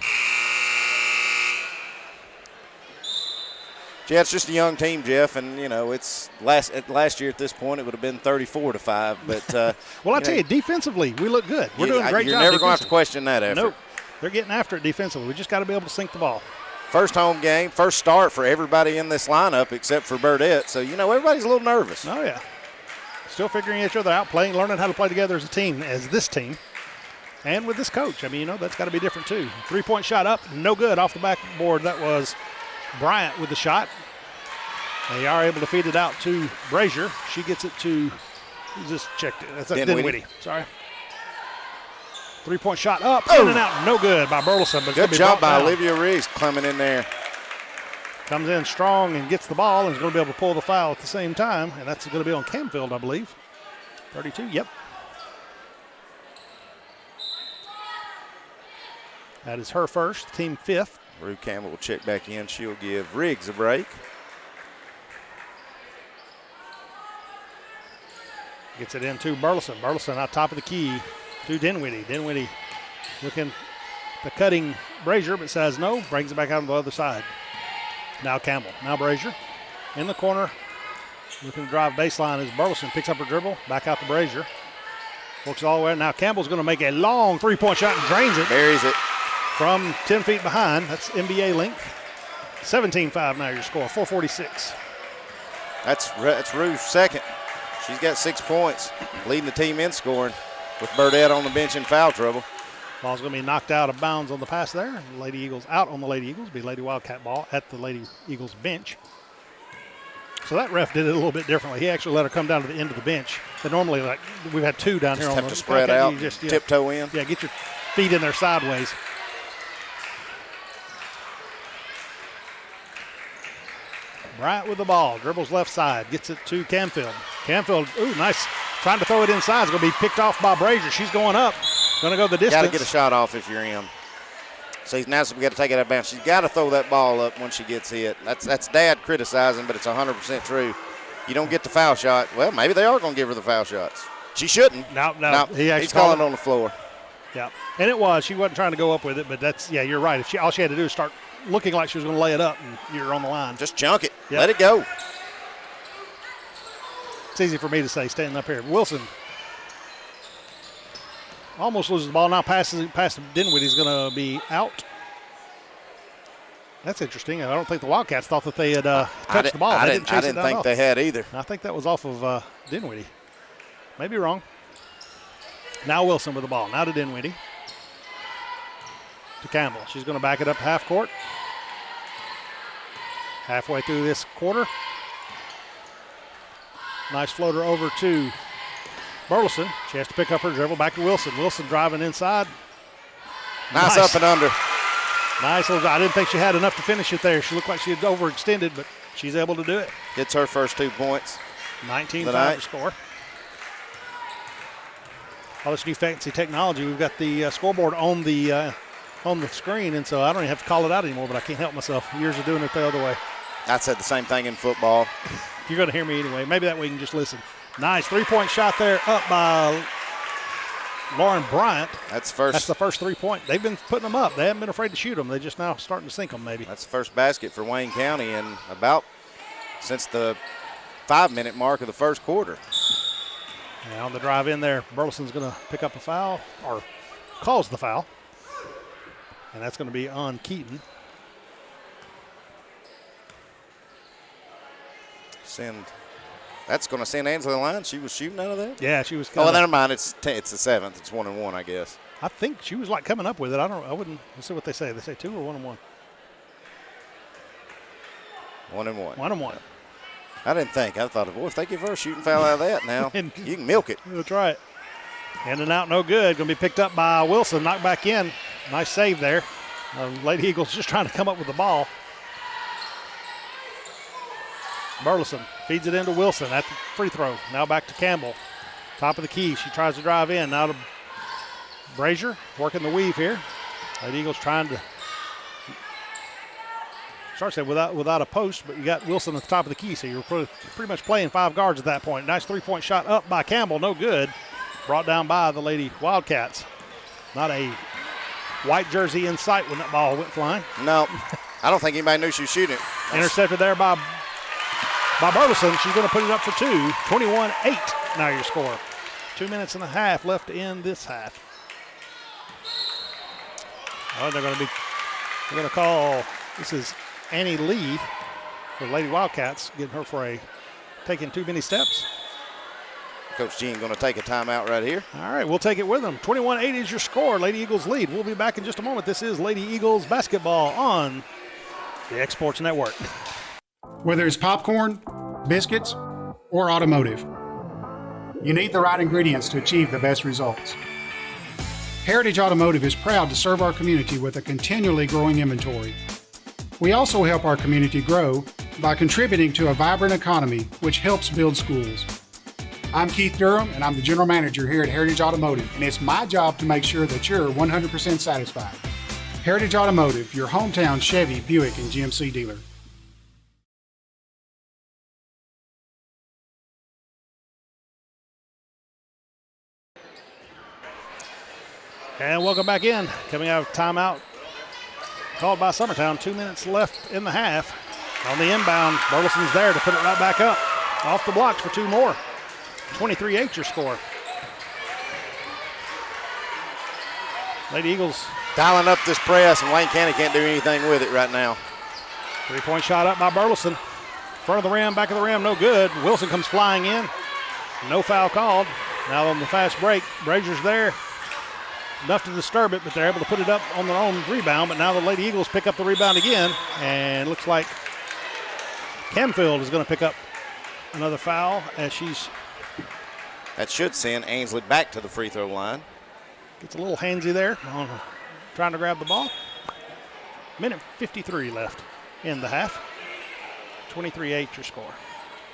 Yeah, it's just a young team, Jeff, and it's last year at this point it would have been 34-5. But well, I tell you, defensively we look good. We're doing a great job. You're never going to have to question that effort. Nope, they're getting after it defensively. We just got to be able to sink the ball. First home game, first start for everybody in this lineup except for Burdette. So everybody's a little nervous. Oh yeah, still figuring each other out, learning how to play together as a team, as this team, and with this coach. I mean, that's got to be different too. 3-point shot up, no good off the backboard. That was Bryant with the shot. They are able to feed it out to Brazier. She gets it to, who's this checked it? That's Dinwiddie. Sorry. 3-point shot up, in and out, no good by Burleson. But good job by Olivia Riggs coming in there. Comes in strong and gets the ball and is going to be able to pull the foul at the same time. And that's going to be on Canfield, I believe. 32, yep. That is her first, team 5th. Rue Campbell will check back in. She'll give Riggs a break. Gets it into Burleson. Burleson out top of the key to Dinwiddie. Dinwiddie looking the cutting Brazier, but says no. Brings it back out on the other side. Now Campbell. Now Brazier. In the corner. Looking to drive baseline as Burleson picks up her dribble. Back out to Brazier. Works all the way. Now Campbell's going to make a long 3-point shot and drains it. Buries it. From 10 feet behind. That's NBA length. 17-5 now your score. 4:46. That's Rue's second. She's got 6 points, leading the team in scoring with Burdette on the bench in foul trouble. Ball's going to be knocked out of bounds on the pass there. Lady Eagles out on the Lady Eagles. Be Lady Wildcat ball at the Lady Eagles bench. So that ref did it a little bit differently. He actually let her come down to the end of the bench. But normally, we've had 2 down just here on have the to spread out, tiptoe in. Yeah, get your feet in there sideways. Bryant with the ball, dribbles left side, gets it to Canfield. Canfield, ooh, nice, trying to throw it inside. It's going to be picked off by Brazier. She's going up, going to go the distance. Got to get a shot off if you're him. So now we got to take it out of bounds. She's got to throw that ball up when she gets hit. That's Dad criticizing, but it's 100% true. You don't get the foul shot. Well, maybe they are going to give her the foul shots. She shouldn't. No. He's calling on the floor. Yeah, and it was. She wasn't trying to go up with it, but you're right. If all she had to do is start looking like she was going to lay it up, and you're on the line. Just chunk it. Yep. Let it go. It's easy for me to say standing up here. Wilson almost loses the ball. Now passes it past Dinwiddie. He's going to be out. That's interesting. I don't think the Wildcats thought that they had touched the ball. I didn't think they had either. I think that was off of Dinwiddie. Maybe wrong. Now Wilson with the ball. Now to Dinwiddie. To Campbell. She's going to back it up half court. Halfway through this quarter. Nice floater over to Burleson. She has to pick up her dribble. Back to Wilson. Wilson driving inside. Nice up and under. Nice little. I didn't think she had enough to finish it there. She looked like she had overextended, but she's able to do it. Gets her first 2 points. 19-5 to score. All this new fancy technology. We've got the scoreboard on the screen, and so I don't even have to call it out anymore, but I can't help myself. Years of doing it the other way. I said the same thing in football. You're going to hear me anyway. Maybe that way you can just listen. Nice 3-point shot there up by Lauren Bryant. That's the first 3-point. They've been putting them up. They haven't been afraid to shoot them. They're just now starting to sink them maybe. That's the first basket for Wayne County in about since the 5-minute mark of the first quarter. And on the drive in there, Burleson's going to pick up a foul or calls the foul. and that's going to be on Keaton. That's going to send Ansley to the line. She was shooting out of that? Yeah, she was. Oh, never mind. It's the 7th. It's 1-1, I guess. I think she was like coming up with it. I wouldn't. Let's see what they say. They say 2 or 1-1. 1-1. 1-1. I didn't think. I thought, boy, if they give her a shooting foul out of that now, you can milk it. That's right. In and out, no good. Going to be picked up by Wilson. Knocked back in. Nice save there. Lady Eagles just trying to come up with the ball. Burleson feeds it into Wilson at the free throw. Now back to Campbell. Top of the key. She tries to drive in. Now to Brazier working the weave here. Lady Eagles trying to start saying without a post, but you got Wilson at the top of the key, so you're pretty much playing 5 guards at that point. Nice 3-point shot up by Campbell. No good. Brought down by the Lady Wildcats. Not a white jersey in sight when that ball went flying. No, I don't think anybody knew she was shooting it. Intercepted there by Burleson. She's going to put it up for 2. 21-8 now your score. 2 minutes and a half left in this half. Oh, they're going to call, this is Annie Lee for Lady Wildcats, getting her for taking too many steps. Coach Jean going to take a timeout right here. All right, we'll take it with them. 21-8 is your score. Lady Eagles lead. We'll be back in just a moment. This is Lady Eagles basketball on the X-Sports Network. Whether it's popcorn, biscuits, or automotive, you need the right ingredients to achieve the best results. Heritage Automotive is proud to serve our community with a continually growing inventory. We also help our community grow by contributing to a vibrant economy, which helps build schools. I'm Keith Durham, and I'm the General Manager here at Heritage Automotive, and it's my job to make sure that you're 100% satisfied. Heritage Automotive, your hometown Chevy, Buick, and GMC dealer. And welcome back in. Coming out of timeout called by Summertown. 2 minutes left in the half. On the inbound, Burleson's there to put it right back up. Off the blocks for 2 more. 23-8 your score. Lady Eagles dialing up this press, and Wayne County can't do anything with it right now. 3-point shot up by Burleson. Front of the rim, back of the rim, no good. Wilson comes flying in. No foul called. Now on the fast break, Brazier's there. Enough to disturb it, but they're able to put it up on their own rebound. But now the Lady Eagles pick up the rebound again, and it looks like Camfield is going to pick up another foul as she's. That should send Ainsley back to the free throw line. Gets a little handsy there on trying to grab the ball. Minute 53 left in the half. 23-8 your score.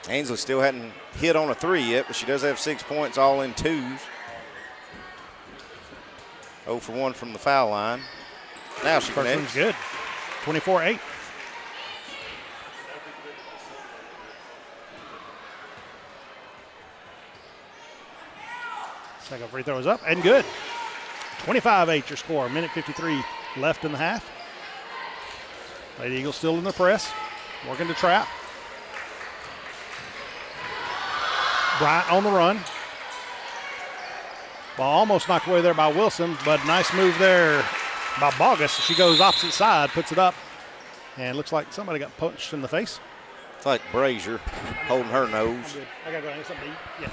Ainsley still hadn't hit on a 3 yet, but she does have 6 points, all in 2s. 0 for 1 from the foul line. Now she First one's good. 24-8. Second free throw is up and good. 25-8 your score. Minute 53 left in the half. Lady Eagles still in the press. Working to trap. Bryant on the run. Ball almost knocked away there by Wilson, but nice move there by Bogus. She goes opposite side, puts it up, and looks like somebody got punched in the face. It's like Brazier holding her nose. I got to go. I need something to eat. Yeah.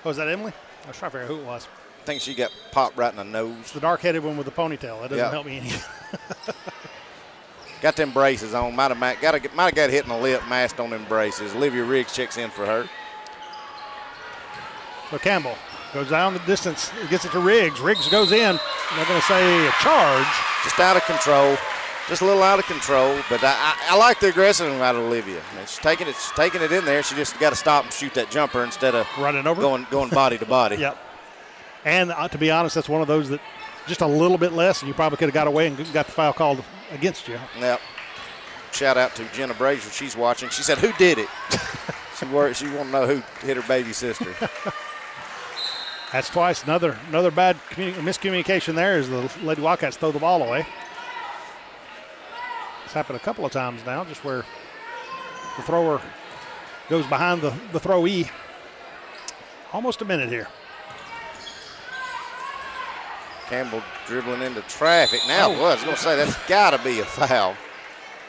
Oh, is that Emily? I was trying to figure out who it was. I think she got popped right in the nose. It's the dark-headed one with the ponytail. That doesn't help me any. Got them braces on. Might have got hit in the lip, masked on them braces. Olivia Riggs checks in for her. So Campbell goes down the distance, gets it to Riggs. Riggs goes in. They're going to say a charge. Just out of control. Just a little out of control. But I like the aggressiveness out of Olivia. I mean, she's taking it in there. She just got to stop and shoot that jumper instead of running over, going body to body. Yep. And to be honest, that's one of those that just a little bit less, and you probably could have got away and got the foul called against you. Yep. Shout out to Jenna Brazier. She's watching. She said, "Who did it?" She wanted to know who hit her baby sister. That's twice. Another bad miscommunication there as the Lady Wildcats throw the ball away. It's happened a couple of times now, just where the thrower goes behind the throwee. Almost a minute here. Campbell dribbling into traffic. Now, I was going to say that's got to be a foul,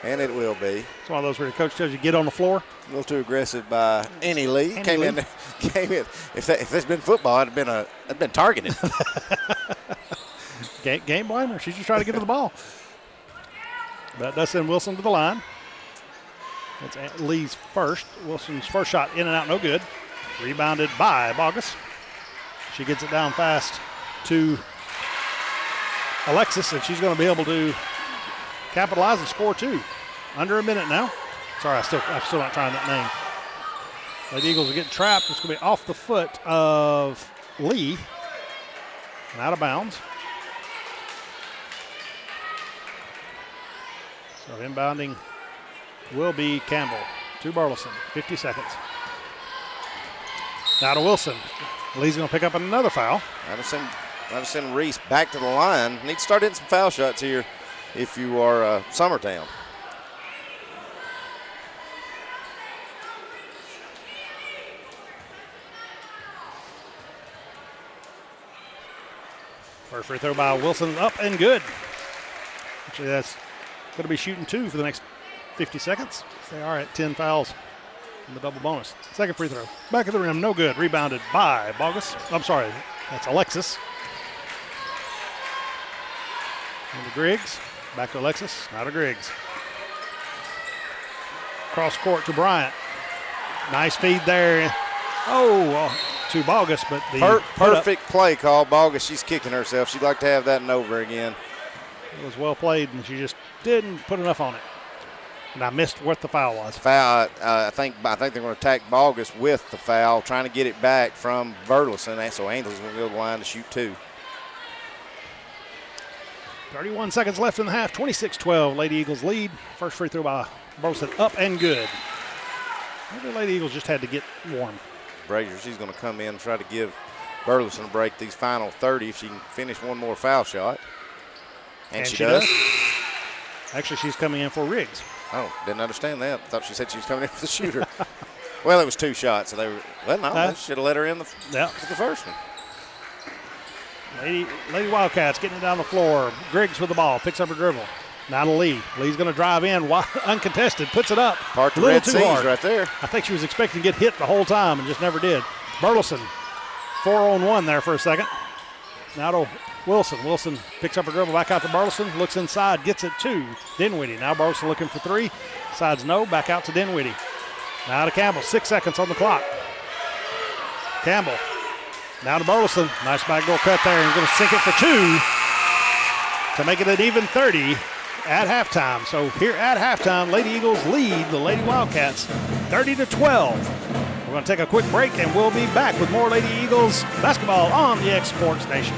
and it will be. It's one of those where the coach tells you get on the floor. A little too aggressive by Annie Lee. Came in. If this been football, it'd been targeted. Game blamer. She's just trying to get to the ball. That does send Wilson to the line. That's Lee's first. Wilson's first shot in and out, no good. Rebounded by Bogus. She gets it down fast to Alexis, and she's going to be able to capitalize and score two. Under a minute now. Sorry, I'm still not trying that name. Lady Eagles are getting trapped. It's going to be off the foot of Lee and out of bounds. So inbounding will be Campbell to Burleson. 50 seconds. Now to Wilson. Lee's going to pick up another foul. That'll send Reese back to the line. Need to start hitting some foul shots here if you are Summertown. First free throw by Wilson, up and good. Actually, that's going to be shooting two for the next 50 seconds. They are at 10 fouls in the double bonus. Second free throw. Back of the rim, no good. Rebounded by Bogus. I'm sorry, that's Alexis. And to Griggs. Back to Alexis, now to Griggs. Cross court to Bryant. Nice feed there. To Bogus, but the perfect play call. Bogus, she's kicking herself. She'd like to have that and over again. It was well played, and she just didn't put enough on it. And I missed what the foul was. Foul. I think they're going to attack Bogus with the foul, trying to get it back from Burleson. So Ainsley's going to go to the line to shoot two. 31 seconds left in the half. 26-12. Lady Eagles lead. First free throw by Burleson, up and good. Maybe Lady Eagles just had to get warm. Brazier, she's going to come in and try to give Burleson a break these final 30 if she can finish one more foul shot. And she does. Actually, she's coming in for Riggs. Oh, didn't understand that. Thought she said she was coming in for the shooter. Well, it was two shots, so they should have let her in the first one. Lady Wildcats getting it down the floor. Griggs with the ball, picks up her dribble. Now to Lee. Lee's going to drive in, uncontested, puts it up. Part the Red Seas right there. I think she was expecting to get hit the whole time and just never did. Burleson, 4-on-1 there for a second. Now to Wilson. Wilson picks up her dribble, back out to Burleson, looks inside, gets it to Dinwiddie. Now Burleson looking for three. Decides no, back out to Dinwiddie. Now to Campbell, 6 seconds on the clock. Campbell. Now to Burleson. Nice backdoor cut there, and going to sink it for two to make it an even 30 at halftime. So here at halftime, Lady Eagles lead the Lady Wildcats 30-12. We're going to take a quick break, and we'll be back with more Lady Eagles basketball on the X Sports Nation.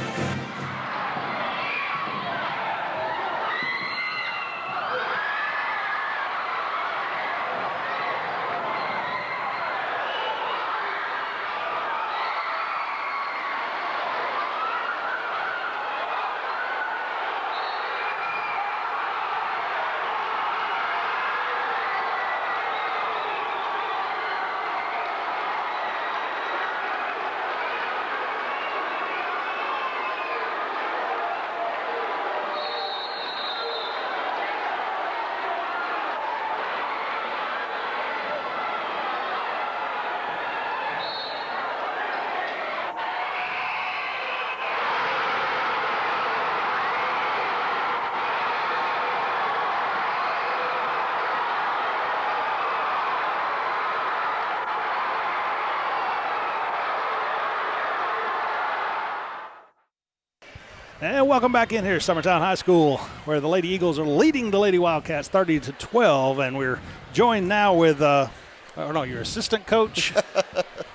And welcome back in here, Summertown High School, where the Lady Eagles are leading the Lady Wildcats 30-12, and we're joined now with, your assistant coach,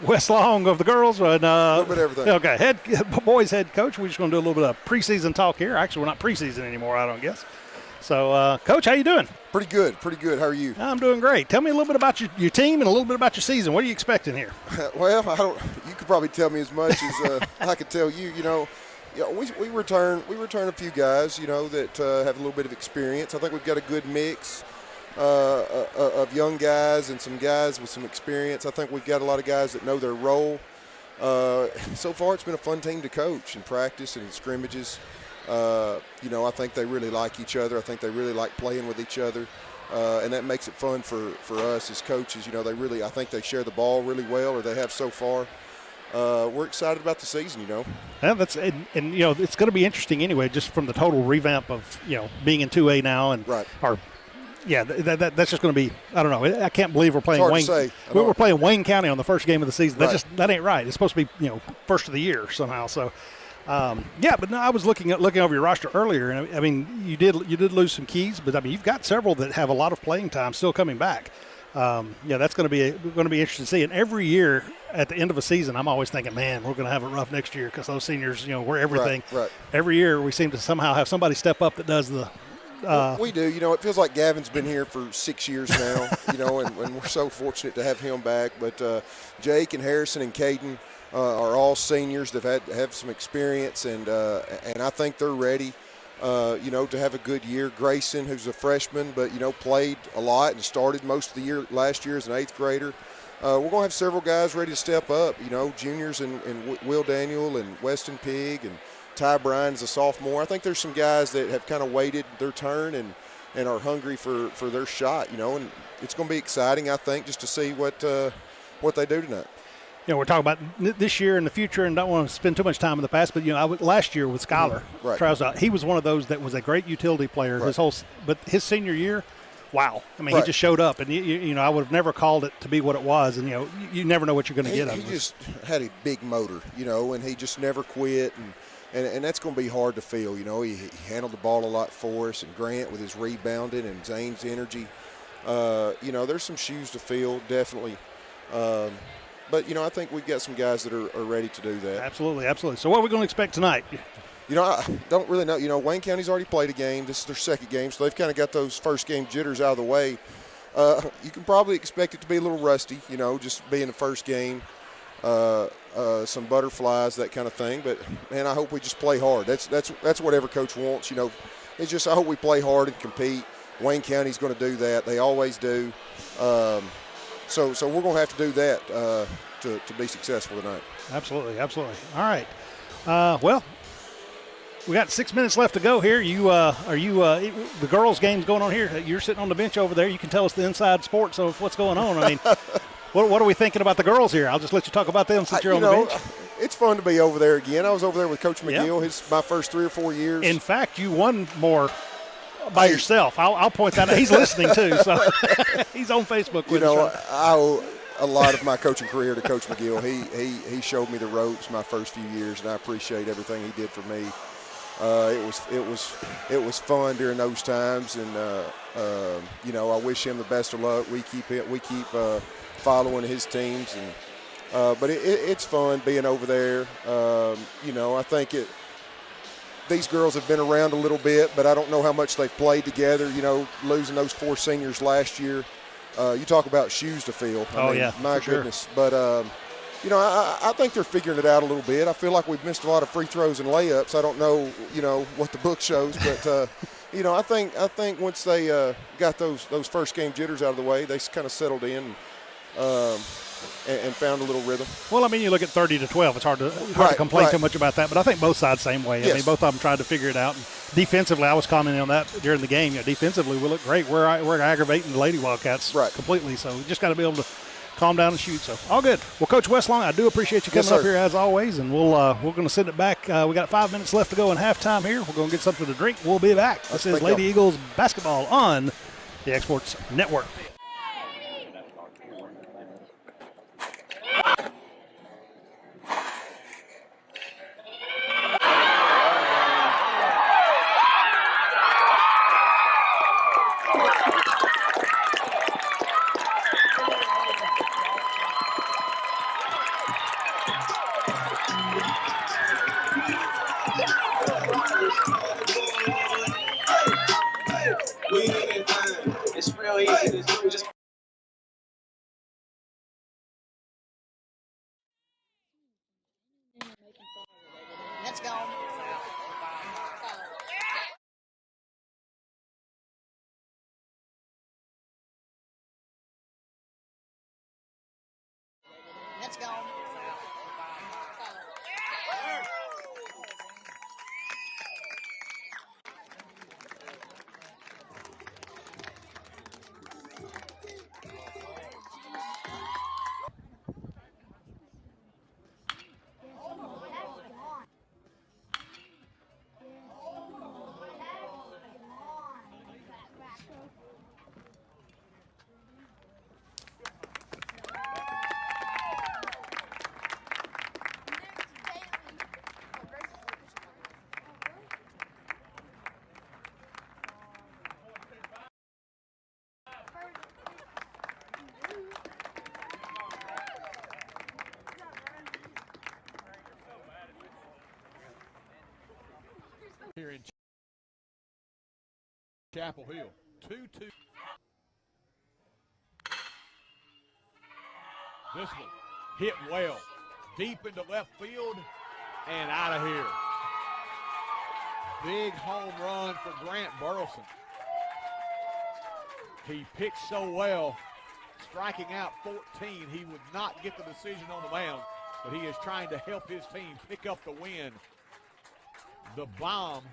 Wes Long of the girls. And, a little bit of everything. Okay, boys head coach. We're just going to do a little bit of preseason talk here. Actually, we're not preseason anymore, I don't guess. So, Coach, how you doing? Pretty good. How are you? I'm doing great. Tell me a little bit about your team and a little bit about your season. What are you expecting here? Well, you could probably tell me as much as I could tell you. We return a few guys, that have a little bit of experience. I think we've got a good mix of young guys and some guys with some experience. I think we've got a lot of guys that know their role. So far, it's been a fun team to coach in practice and in scrimmages. I think they really like each other. I think they really like playing with each other. And that makes it fun for us as coaches. I think they share the ball really well, or they have so far. We're excited about the season, Yeah, it's going to be interesting anyway, just from the total revamp of, being in 2A now and right. That's just going to be, I don't know. I can't believe we're playing Wayne. We're playing Wayne County on the first game of the season. Right. That ain't right. It's supposed to be, first of the year somehow. So, but no, I was looking over your roster earlier, and I mean, you did lose some keys, but I mean, you've got several that have a lot of playing time still coming back. That's going to be interesting to see. And every year at the end of a season, I'm always thinking, man, we're going to have it rough next year because those seniors, we're everything. Right. Every year we seem to somehow have somebody step up that does the. We do. It feels like Gavin's been here for 6 years now, and we're so fortunate to have him back. But Jake and Harrison and Caden are all seniors that have some experience, and I think they're ready. To have a good year. Grayson, who's a freshman, but, played a lot and started most of the year last year as an 8th grader. We're going to have several guys ready to step up, juniors and Will Daniel and Weston Pig and Ty Bryan is a sophomore. I think there's some guys that have kind of waited their turn and are hungry for their shot, and it's going to be exciting, I think, just to see what they do tonight. We're talking about this year and the future, and don't want to spend too much time in the past. But last year with Skylar, right. He was one of those that was a great utility player. Right. But his senior year, wow! I mean, right. He just showed up, and I would have never called it to be what it was. And you never know what you're going to get out of him. He just had a big motor, and he just never quit, and that's going to be hard to feel. He handled the ball a lot for us, and Grant with his rebounding and Zane's energy. There's some shoes to fill, definitely. But, I think we've got some guys that are ready to do that. Absolutely. So what are we going to expect tonight? I don't really know. Wayne County's already played a game. This is their second game, so they've kind of got those first game jitters out of the way. You can probably expect it to be a little rusty, just being the first game, some butterflies, that kind of thing. But, man, I hope we just play hard. That's what every coach wants, It's just I hope we play hard and compete. Wayne County's going to do that. They always do. So we're going to have to do that to be successful tonight. Absolutely. All right. Well, we got 6 minutes left to go here. The girls' game's going on here. You're sitting on the bench over there. You can tell us the inside sports of what's going on. I mean, what are we thinking about the girls here? I'll just let you talk about them since you're on the bench. It's fun to be over there again. I was over there with Coach McGill. It's my first 3 or 4 years. In fact, you won more by yourself. I'll point that out. He's listening too, so he's on Facebook with us. I owe a lot of my coaching career to Coach McGill. He showed me the ropes my first few years, and I appreciate everything he did for me. It was fun during those times, and I wish him the best of luck. We keep following his teams, and but it's fun being over there. I think these girls have been around a little bit, but I don't know how much they've played together, losing those 4 seniors last year. You talk about shoes to fill. My goodness. Sure. But, I think they're figuring it out a little bit. I feel like we've missed a lot of free throws and layups. I don't know, what the book shows, but, I think once they got those first game jitters out of the way, they kind of settled in and found a little rhythm. Well, I mean, you look at 30-12. It's hard to complain too much about that, but I think both sides same way. Yes. I mean, both of them tried to figure it out. And defensively, I was commenting on that during the game. Defensively, we look great. We're aggravating the Lady Wildcats completely, so we just got to be able to calm down and shoot. So all good. Well, Coach Westlong, I do appreciate you coming up here as always, and we're going to send it back. We got 5 minutes left to go in halftime here. We're going to get something to drink. We'll be back. This is Lady Eagles basketball on the Exports Network. It's real easy. Just let's go. Let's go. Chapel Hill. 2-2. This one hit well. Deep into left field and out of here. Big home run for Grant Burleson. He pitched so well, striking out 14. He would not get the decision on the mound, but he is trying to help his team pick up the win. The bomb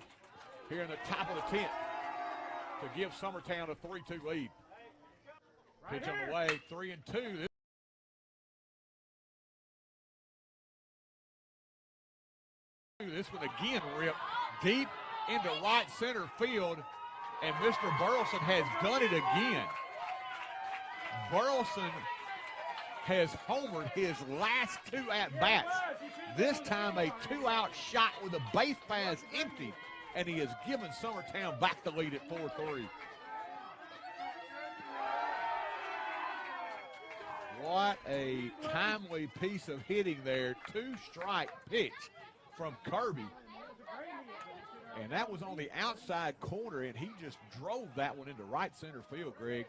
here in the top of the 10th to give Summertown a 3-2 lead. Pitch on the way, 3-2. This one again ripped deep into right center field, and Mr. Burleson has done it again. Burleson has homered his last 2 at-bats. This time a 2-out shot with the base paths empty, and he has given Summertown back the lead at 4-3. What a timely piece of hitting there. 2-strike pitch from Kirby. And that was on the outside corner, and he just drove that one into right center field, Greg.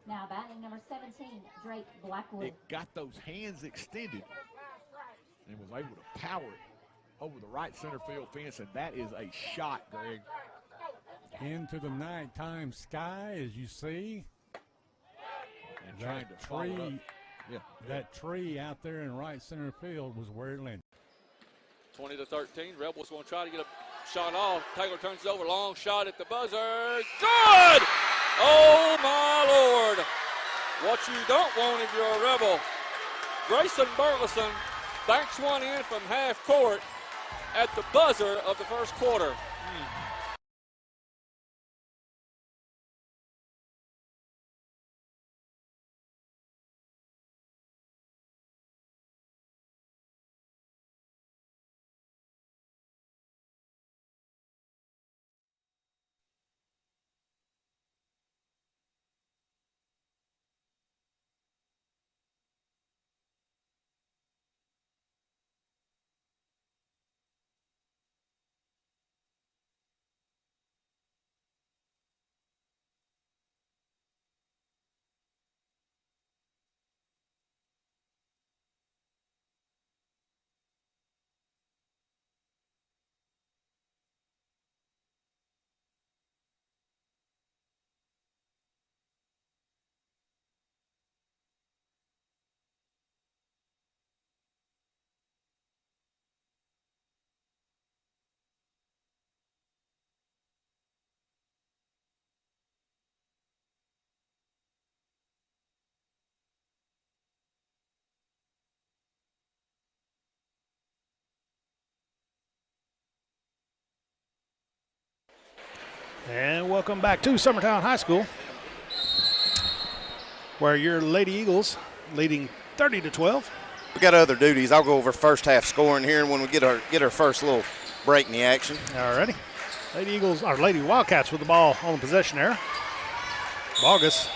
Now batting number 17, Drake Blackwood. It got those hands extended and was able to power it over the right center field fence, and that is a shot, Greg. Into the nighttime sky, as you see. And trying to follow up. Yeah. That tree out there in right center field was where it landed. 20-13. Rebels going to try to get a shot off. Taylor turns it over. Long shot at the buzzer. Good! Oh, my Lord. What you don't want if you're a Rebel. Grayson Burleson banks one in from half court at the buzzer of the first quarter. And welcome back to Summertown High School, where your Lady Eagles leading 30-12. We got other duties. I'll go over first half scoring here, and when we get our first little break in the action. All righty. Lady Eagles, or Lady Wildcats with the ball on the possession there. Bogus.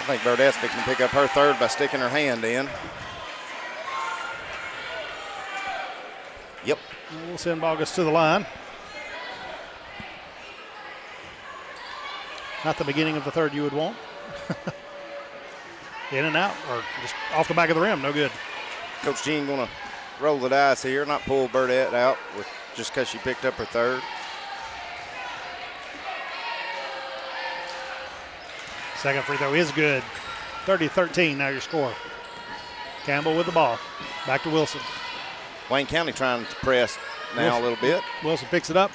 I think Burdett's fixing to pick up her third by sticking her hand in. Yep. We'll send Bogus to the line. Not the beginning of the third you would want. In and out, or just off the back of the rim, no good. Coach Jean going to roll the dice here, not pull Burdett out just because she picked up her third. Second free throw is good. 30-13 now your score. Campbell with the ball. Back to Wilson. Wayne County trying to press now a little bit. Wilson picks it up.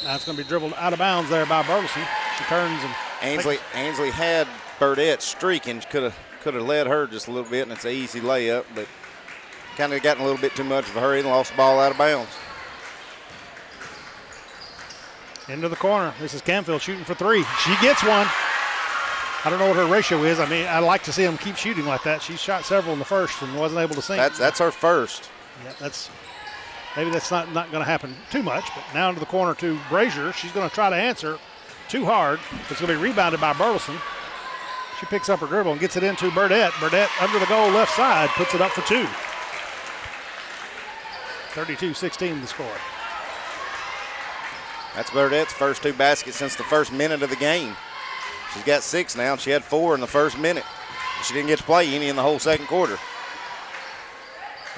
Now it's going to be dribbled out of bounds there by Burleson. She turns and Ainsley had Burdett streaking. Could have led her just a little bit, and it's an easy layup, but kind of gotten a little bit too much of a hurry and lost the ball out of bounds. Into the corner. This is Canfield shooting for three. She gets one. I don't know what her ratio is. I mean, I like to see them keep shooting like that. She shot several in the first and wasn't able to sink. That's her first. Yeah, maybe that's not going to happen too much, but now into the corner to Brazier. She's going to try to answer too hard. It's going to be rebounded by Burleson. She picks up her dribble and gets it into Burdett. Burdett under the goal left side, puts it up for two. 32-16 the score. That's Burdett's first 2 baskets since the first minute of the game. She's got 6 now. She had 4 in the first minute. She didn't get to play any in the whole second quarter.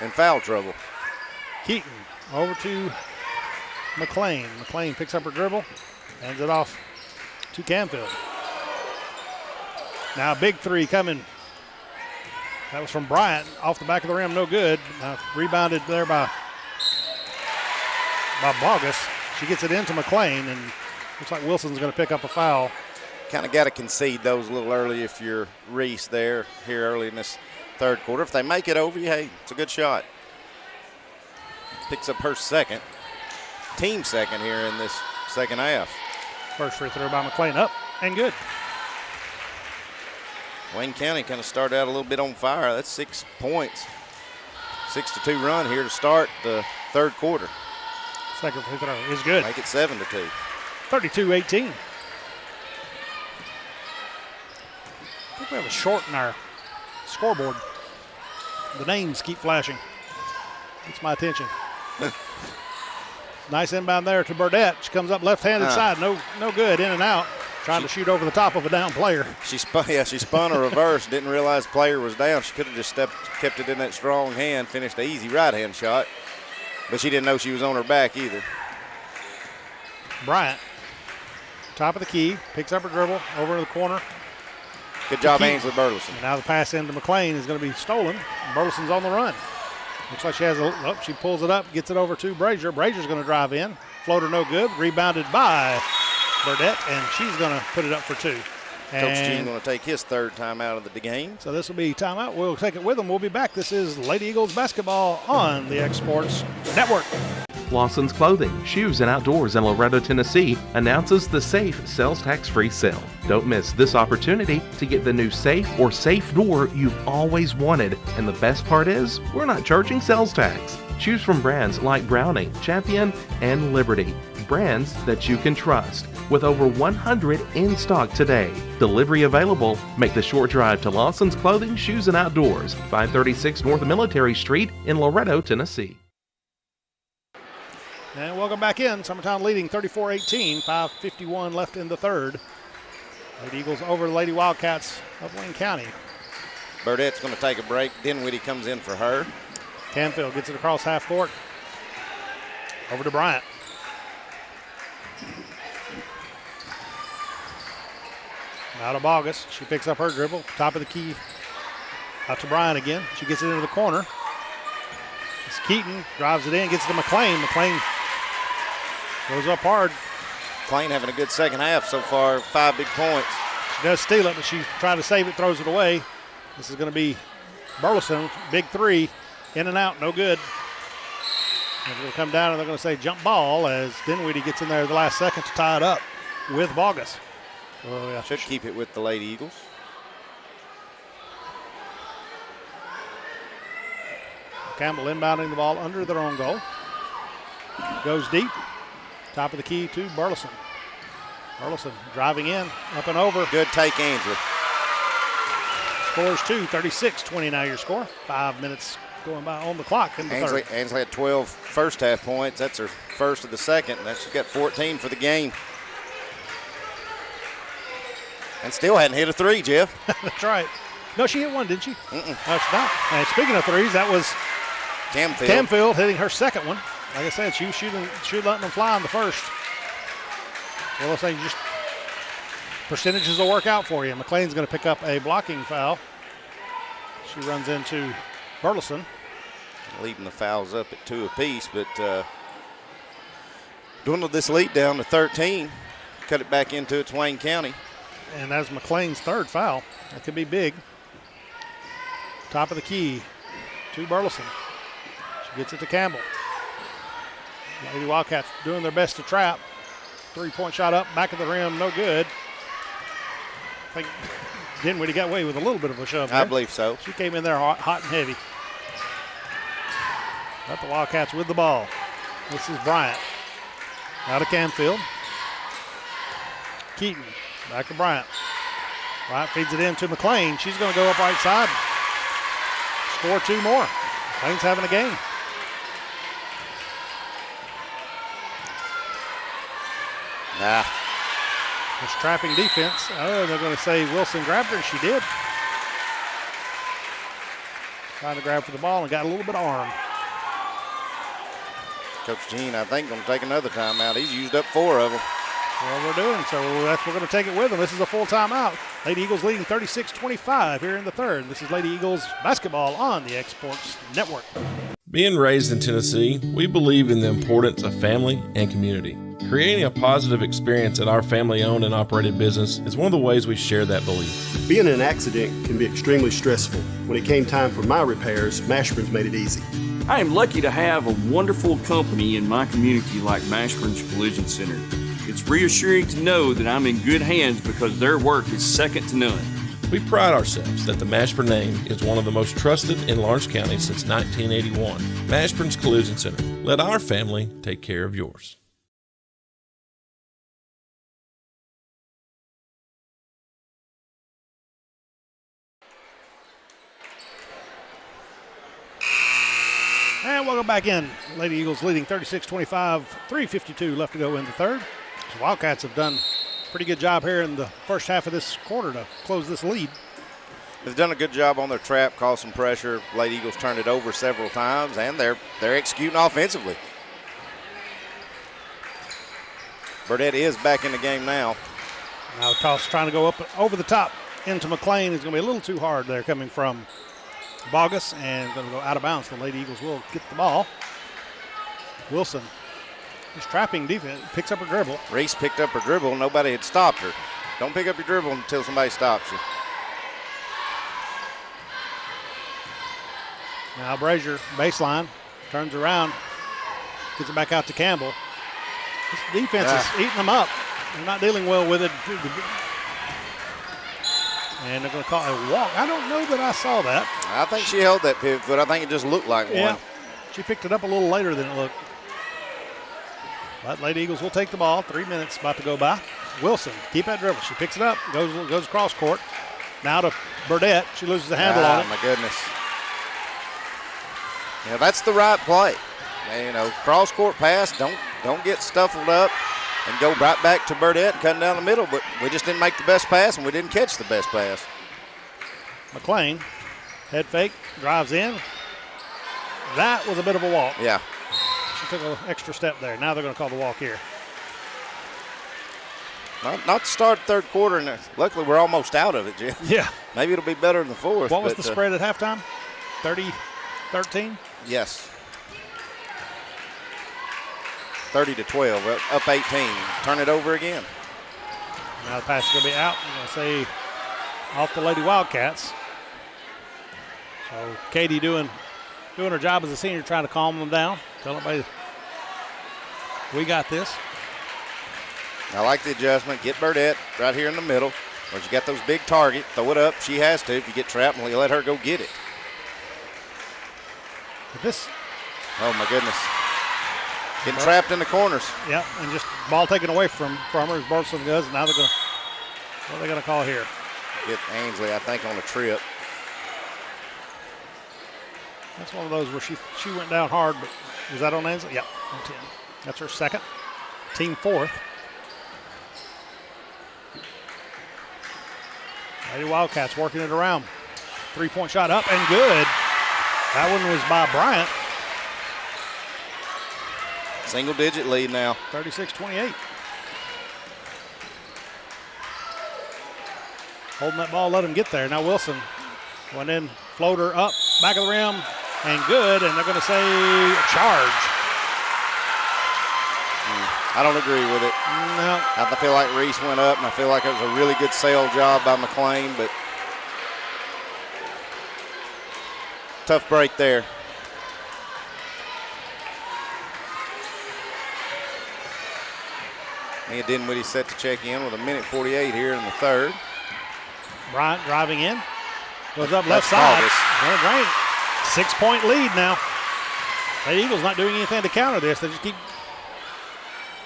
In foul trouble. Keaton over to McLean. McLean picks up her dribble, hands it off to Canfield. Now a big 3 coming. That was from Bryant off the back of the rim, no good. Rebounded there by Bogus. She gets it into McLean, and looks like Wilson's going to pick up a foul. Kind of got to concede those a little early if you're Reese there here early in this third quarter. If they make it over you, hey, it's a good shot. Picks up her team second here in this second half. First free throw by McLean, up and good. Wayne County kind of started out a little bit on fire. That's 6 points. 6-2 run here to start the third quarter. Second free throw is good. Make it 7-2. 32-18. I think we have a short in our scoreboard. The names keep flashing. Gets my attention. Nice inbound there to Burdett. She comes up left-handed side. No good. In and out. Trying to shoot over the top of a down player. She spun a reverse. Didn't realize the player was down. She could have just kept it in that strong hand. Finished the easy right-hand shot. But she didn't know she was on her back either. Bryant, top of the key, picks up her dribble over in the corner. Good job, Ainsley Burleson. And now the pass into McLean is going to be stolen. Burleson's on the run. Looks like she has she pulls it up, gets it over to Brazier. Brazier's going to drive in. Floater no good. Rebounded by Burdett, and she's going to put it up for 2. Coach Gene going to take his third time out of the game. So this will be timeout. We'll take it with them. We'll be back. This is Lady Eagles basketball on the X Sports Network. Lawson's Clothing, Shoes and Outdoors in Loretto, Tennessee announces the Safe Sales Tax-Free Sale. Don't miss this opportunity to get the new safe or safe door you've always wanted. And the best part is, we're not charging sales tax. Choose from brands like Browning, Champion, and Liberty. Brands that you can trust. With over 100 in stock today. Delivery available. Make the short drive to Lawson's Clothing, Shoes and Outdoors, 536 North Military Street in Loretto, Tennessee. And welcome back in. Summertown leading 34-18. 5:51 left in the third. Lady Eagles over the Lady Wildcats of Wayne County. Burdett's going to take a break. Dinwiddie comes in for her. Canfield gets it across half court. Over to Bryant. Now to Bogus. She picks up her dribble. Top of the key. Out to Bryant again. She gets it into the corner. It's Keaton. Drives it in. Gets it to McLean. McLean goes up hard. McLean having a good second half so far. 5 big points. She does steal it, but she's trying to save it. Throws it away. This is going to be Burleson. Big 3. In and out. No good. And it'll come down, and they're going to say jump ball as Dinwiddie gets in there the last second to tie it up with Bogus. Oh, yeah. Should keep it with the Lady Eagles. Campbell inbounding the ball under their own goal. Goes deep. Top of the key to Burleson. Burleson driving in, up and over. Good take, Ainsley. Scores 2, 36-20 now your score. 5 minutes going by on the clock in the third. Ainsley had 12 first half points. That's her first of the second. She's got 14 for the game. And still hadn't hit a 3, Jeff. That's right. No, she hit one, didn't she? No, she's not. And speaking of threes, that was Camfield hitting her second one. Like I said, she was letting them fly on the first. Well, let's say just percentages will work out for you. McLean's going to pick up a blocking foul. She runs into Burleson. Leading the fouls up at 2 apiece, but dwindled this lead down to 13. Cut it back into its Wayne County. And that's McLean's third foul. That could be big. Top of the key to Burleson. She gets it to Campbell. Lady Wildcats doing their best to trap. 3-point shot up, back of the rim, no good. I think Dinwiddie got away with a little bit of a shove there. I believe so. She came in there hot and heavy. Got the Wildcats with the ball. This is Bryant. Out of Canfield. Keaton. Back to Bryant. Bryant feeds it in to McLean. She's going to go up right side. Score 2 more. McLean's having a game. This trapping defense. Oh, they're going to say Wilson grabbed her, and she did. Trying to grab for the ball and got a little bit of arm. Coach Gene, I think, going to take another timeout. He's used up 4 of them. Well, we're doing, so we're going to take it with them. This is a full timeout. Lady Eagles leading 36-25 here in the third. This is Lady Eagles basketball on the Exports Network. Being raised in Tennessee, we believe in the importance of family and community. Creating a positive experience at our family-owned and operated business is one of the ways we share that belief. Being in an accident can be extremely stressful. When it came time for my repairs, Mashburn's made it easy. I am lucky to have a wonderful company in my community like Mashburn's Collision Center. It's reassuring to know that I'm in good hands because their work is second to none. We pride ourselves that the Mashburn name is one of the most trusted in Lawrence County since 1981. Mashburn's Collision Center. Let our family take care of yours. And welcome back in. Lady Eagles leading 36-25, 3:52 left to go in the third. The Wildcats have done a pretty good job here in the first half of this quarter to close this lead. They've done a good job on their trap, caused some pressure. Lady Eagles turned it over several times, and they're executing offensively. Burdett is back in the game now. Now toss trying to go up over the top into McLean. Is going to be a little too hard there coming from Bogus, and going to go out of bounds. The Lady Eagles will get the ball. Wilson is trapping defense, picks up her dribble. Reese picked up her dribble. Nobody had stopped her. Don't pick up your dribble until somebody stops you. Now Brazier, baseline, turns around, gets it back out to Campbell. This defense is eating them up. They're not dealing well with it. And they're going to call a walk. I don't know that I saw that. I think she held that pivot foot. I think it just looked like one. She picked it up a little later than it looked. But Lady Eagles will take the ball. 3 minutes about to go by. Wilson, keep that dribble. She picks it up, goes across court. Now to Burdett. She loses the handle on it. Oh, my goodness. Yeah, that's the right play. And, cross court pass. Don't get stuffled up and go right back to Burdett, cutting down the middle. But we just didn't make the best pass, and we didn't catch the best pass. McLean, head fake, drives in. That was a bit of a walk. Yeah. She took an extra step there. Now they're going to call the walk here. Not to start the third quarter, and luckily we're almost out of it, Jim. Yeah. Maybe it'll be better in the fourth. What was the spread at halftime? 30-13? Yes. 30-12, up 18. Turn it over again. Now the pass is going to be out. I'm going to say off the Lady Wildcats. So Katie doing her job as a senior, trying to calm them down. Tell everybody we got this. I like the adjustment. Get Burdett right here in the middle. Where you got those big target. Throw it up. She has to. If you get trapped, you let her go get it. Oh, my goodness. Getting trapped in the corners. Yep, and just ball taken away from her as Burleson does. Now they're going to, what are they going to call here? Get Ainsley, I think, on a trip. That's one of those where she went down hard, but was that on Ainsley? Yep, on 10. That's her second. Team fourth. Lady Wildcats working it around. 3-point shot up and good. That one was by Bryant. Single-digit lead now. 36-28. Holding that ball, let him get there. Now Wilson went in, floater up, back of the rim, and good. And they're going to say charge. I don't agree with it. No. I feel like Reese went up, and I feel like it was a really good sail job by McLean, but tough break there. Mia Dinwiddie set to check in with 1:48 here in the third. Bryant driving in. Goes up left side. Right. 6-point lead now. The Eagles not doing anything to counter this. They just keep.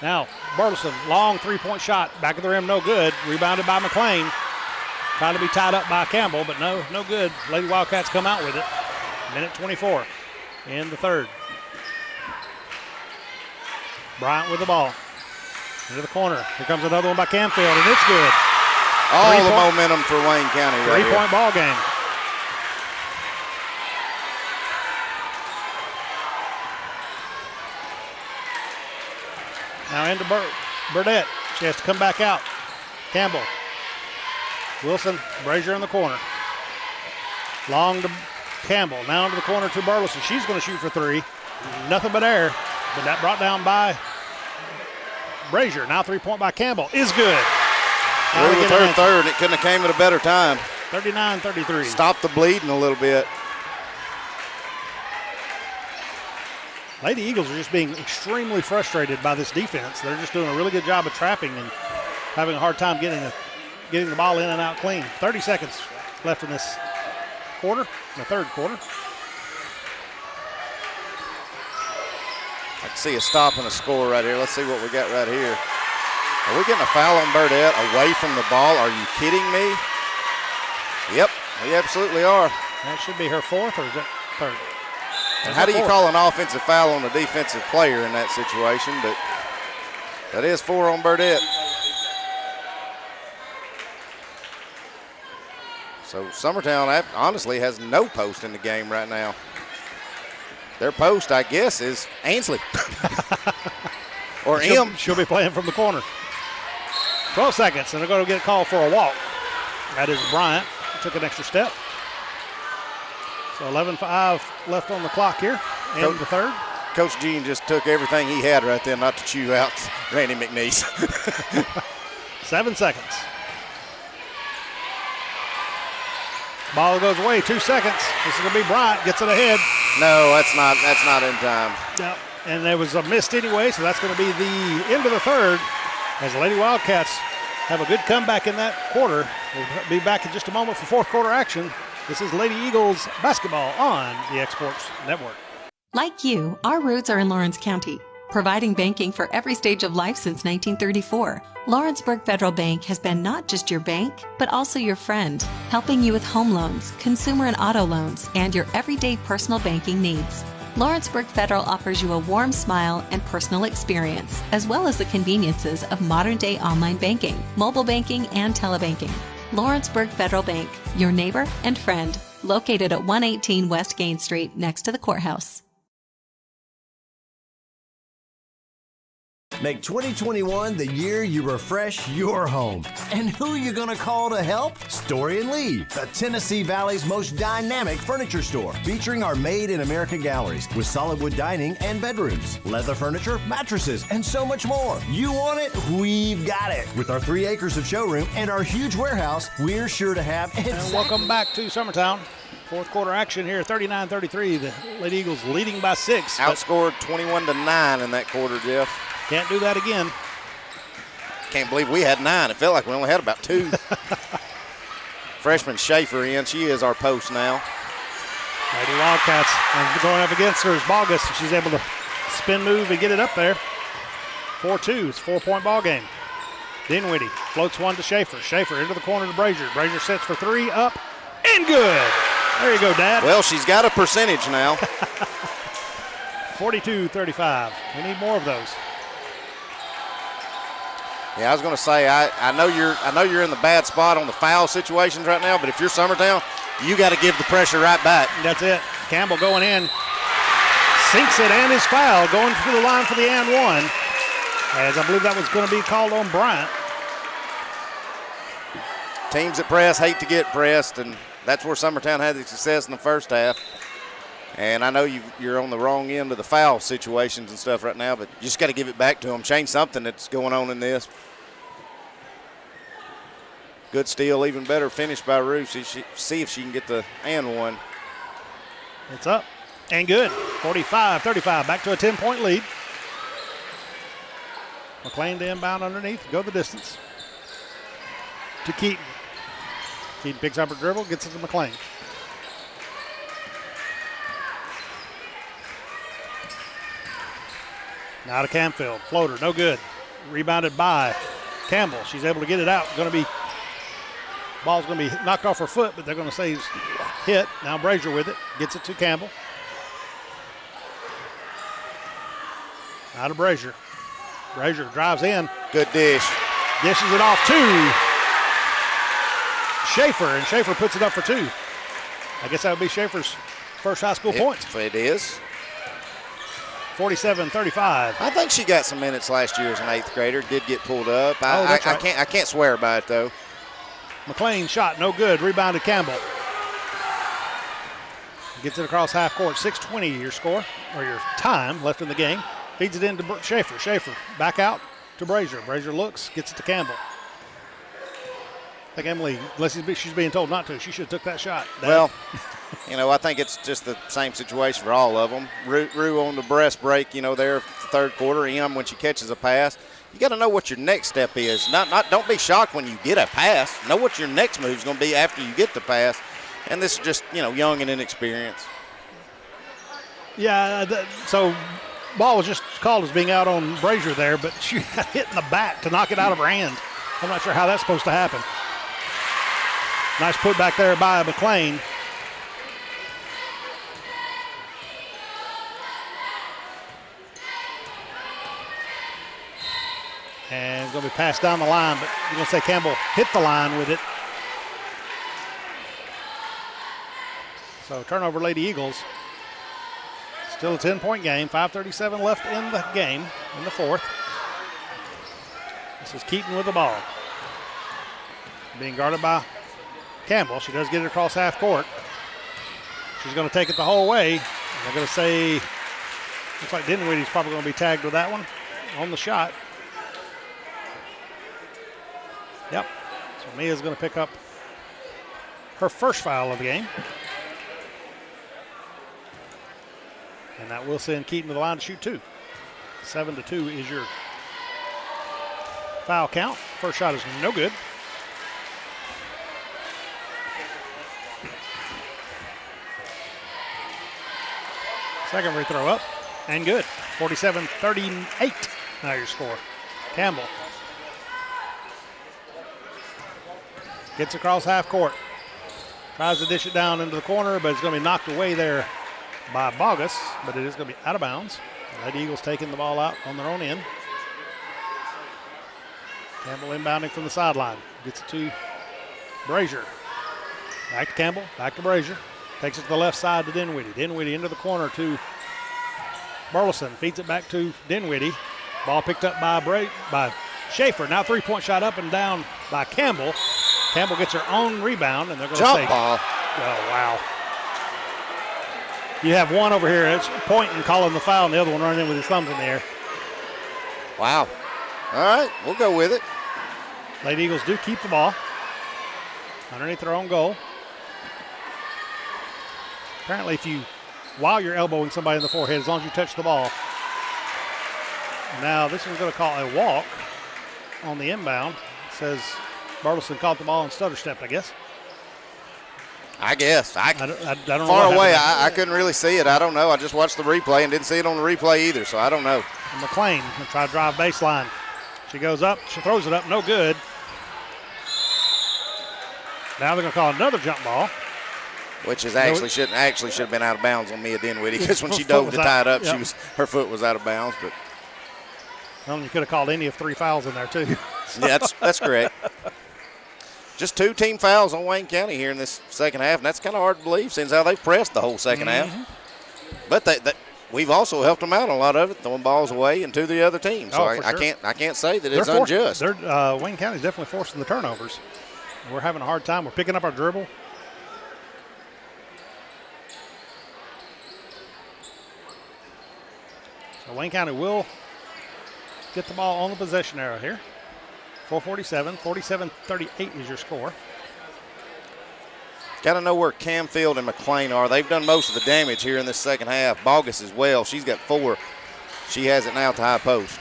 Now, Burleson, long 3-point shot. Back of the rim, no good. Rebounded by McLean. Trying to be tied up by Campbell, but no good. Lady Wildcats come out with it. 1:24 in the third. Bryant with the ball. Into the corner. Here comes another one by Canfield, and it's good. All the momentum for Wayne County. Right here. 3-point ball game. Now into Burdette. She has to come back out. Campbell. Wilson, Brazier in the corner. Long to Campbell. Now into the corner to Burleson. She's going to shoot for three. Nothing but air. But that brought down by Brazier. Now 3-point by Campbell is good. Through with her third. It couldn't have came at a better time. 39-33. Stop the bleeding a little bit. Lady Eagles are just being extremely frustrated by this defense. They're just doing a really good job of trapping and having a hard time getting the ball in and out clean. 30 seconds left in this quarter, in the third quarter. I can see a stop and a score right here. Let's see what we got right here. Are we getting a foul on Burdette away from the ball? Are you kidding me? Yep, we absolutely are. That should be her fourth, or is it third? And how do you call an offensive foul on a defensive player in that situation? But that is 4 on Burdette. So Summertown honestly has no post in the game right now. Their post, I guess, is Ainsley. Or M. She'll be playing from the corner. 12 seconds, and they're going to get called for a walk. That is Bryant. Took an extra step. So 11-5 left on the clock here in the third. Coach Gene just took everything he had right there not to chew out Randy McNeese. 7 seconds. Ball goes away, 2 seconds. This is going to be Bryant, gets it ahead. No, that's not in time. No, and there was a missed anyway, so that's going to be the end of the third as the Lady Wildcats have a good comeback in that quarter. We'll be back in just a moment for fourth quarter action. This is Lady Eagles basketball on the X-Sports Network. Like you, our roots are in Lawrence County, providing banking for every stage of life since 1934. Lawrenceburg Federal Bank has been not just your bank, but also your friend, helping you with home loans, consumer and auto loans, and your everyday personal banking needs. Lawrenceburg Federal offers you a warm smile and personal experience, as well as the conveniences of modern-day online banking, mobile banking, and telebanking. Lawrenceburg Federal Bank, your neighbor and friend, located at 118 West Gain Street next to the courthouse. Make 2021 the year you refresh your home. And who are you going to call to help? Story & Lee, the Tennessee Valley's most dynamic furniture store, featuring our Made in America galleries with solid wood dining and bedrooms, leather furniture, mattresses, and so much more. You want it? We've got it. With our 3 acres of showroom and our huge warehouse, we're sure to have it. And welcome back to Summertown. Fourth quarter action here, 39-33. The Lady Eagles leading by 6. Outscored 21-9 in that quarter, Jeff. Can't do that again. Can't believe we had 9. It felt like we only had about 2. Freshman Schaefer in. She is our post now. Lady Wildcats going up against her is Bogus. She's able to spin move and get it up there. 4-2. It's a 4-point ball game. Dinwiddie floats one to Schaefer. Schaefer into the corner to Brazier. Brazier sets for 3, up, and good. There you go, Dad. Well, she's got a percentage now. 42-35. We need more of those. Yeah, I was going to say, I know you're in the bad spot on the foul situations right now, but if you're Summertown, you got to give the pressure right back. That's it. Campbell going in, sinks it and is fouled, going to the line for the and one, as I believe that was going to be called on Bryant. Teams that press hate to get pressed, and that's where Summertown had the success in the first half. And I know you're on the wrong end of the foul situations and stuff right now, but you just got to give it back to them. Change something that's going on in this. Good steal, even better finish by Ruth. See if she can get the and one. It's up and good. 45-35, back to a 10-point lead. McLean to inbound underneath, go the distance to Keaton. Keaton picks up her dribble, gets it to McLean. Now to Canfield, floater, no good. Rebounded by Campbell. She's able to get it out. Ball's going to be knocked off her foot, but they're going to say he's hit. Now Brazier with it, gets it to Campbell. Now to Brazier. Brazier drives in, Good dish. Dishes it off to Schaefer, and Schaefer puts it up for 2. I guess that would be Schaefer's first high school points. It is. 47-35. I think she got some minutes last year as an 8th grader. Did get pulled up. I can't swear by it, though. McLean shot, no good. Rebounded Campbell. Gets it across half court. 6:20 your score, or your time left in the game. Feeds it into Schaefer. Schaefer back out to Brazier. Brazier looks, gets it to Campbell. I think Emily, unless she's being told not to, she should have took that shot. Well, I think it's just the same situation for all of them. Rue on the breast break, there third quarter. Em, when she catches a pass, you got to know what your next step is. Don't be shocked when you get a pass. Know what your next move is going to be after you get the pass. And this is just, young and inexperienced. Yeah, so ball was just called as being out on Brazier there, but she got hit in the back to knock it out of her hand. I'm not sure how that's supposed to happen. Nice put back there by McLean. And it's going to be passed down the line, but you're going to say Campbell hit the line with it. So turnover, Lady Eagles. Still a 10-point game. 5:37 left in the game, in the fourth. This is Keaton with the ball. Being guarded by Campbell. She does get it across half court. She's going to take it the whole way. They're going to say, looks like Dinwiddie's probably going to be tagged with that one on the shot. Yep. So Mia's going to pick up her first foul of the game. And that will send Keaton to the line to shoot 2. 7-2 is your foul count. First shot is no good. Second free throw up and good. 47-38 now your score. Campbell gets across half court. Tries to dish it down into the corner, but it's going to be knocked away there by Bogus, but it is going to be out of bounds. The Lady Eagles taking the ball out on their own end. Campbell inbounding from the sideline. Gets it to Brazier. Back to Campbell, back to Brazier. Takes it to the left side to Dinwiddie. Dinwiddie into the corner to Burleson. Feeds it back to Dinwiddie. Ball picked up by Schaefer. Now three-point shot up and down by Campbell. Campbell gets her own rebound, and they're going to say, ball. Oh, wow. You have one over here that's pointing, calling the foul, and the other one running in with his thumbs in the air. Wow. All right, we'll go with it. Lady Eagles do keep the ball underneath their own goal. Apparently, while you're elbowing somebody in the forehead, as long as you touch the ball. Now, this one's going to call a walk on the inbound. It says Burleson caught the ball and stutter stepped, I guess. I guess. I don't know. Far away, I couldn't really see it. I don't know. I just watched the replay and didn't see it on the replay either, so I don't know. And McLean going to try to drive baseline. She goes up. She throws it up. No good. Now they're going to call another jump ball. Which is should have been out of bounds on Mia Dinwiddie, because when she dove to tie it up, yep. her foot was out of bounds. But well, you could have called any of 3 fouls in there too. Yeah, that's correct. Just 2 team fouls on Wayne County here in this second half, and that's kind of hard to believe since how they've pressed the whole second half. But we've also helped them out on a lot of it, throwing balls away and to the other team. So I can't say that it's unjust. Wayne County's definitely forcing the turnovers. We're having a hard time. We're picking up our dribble. So Wayne County will get the ball on the possession arrow here. 4:47, 47-38 is your score. Got to know where Camfield and McLean are. They've done most of the damage here in this second half. Bogus as well. She's got 4. She has it now at the high post.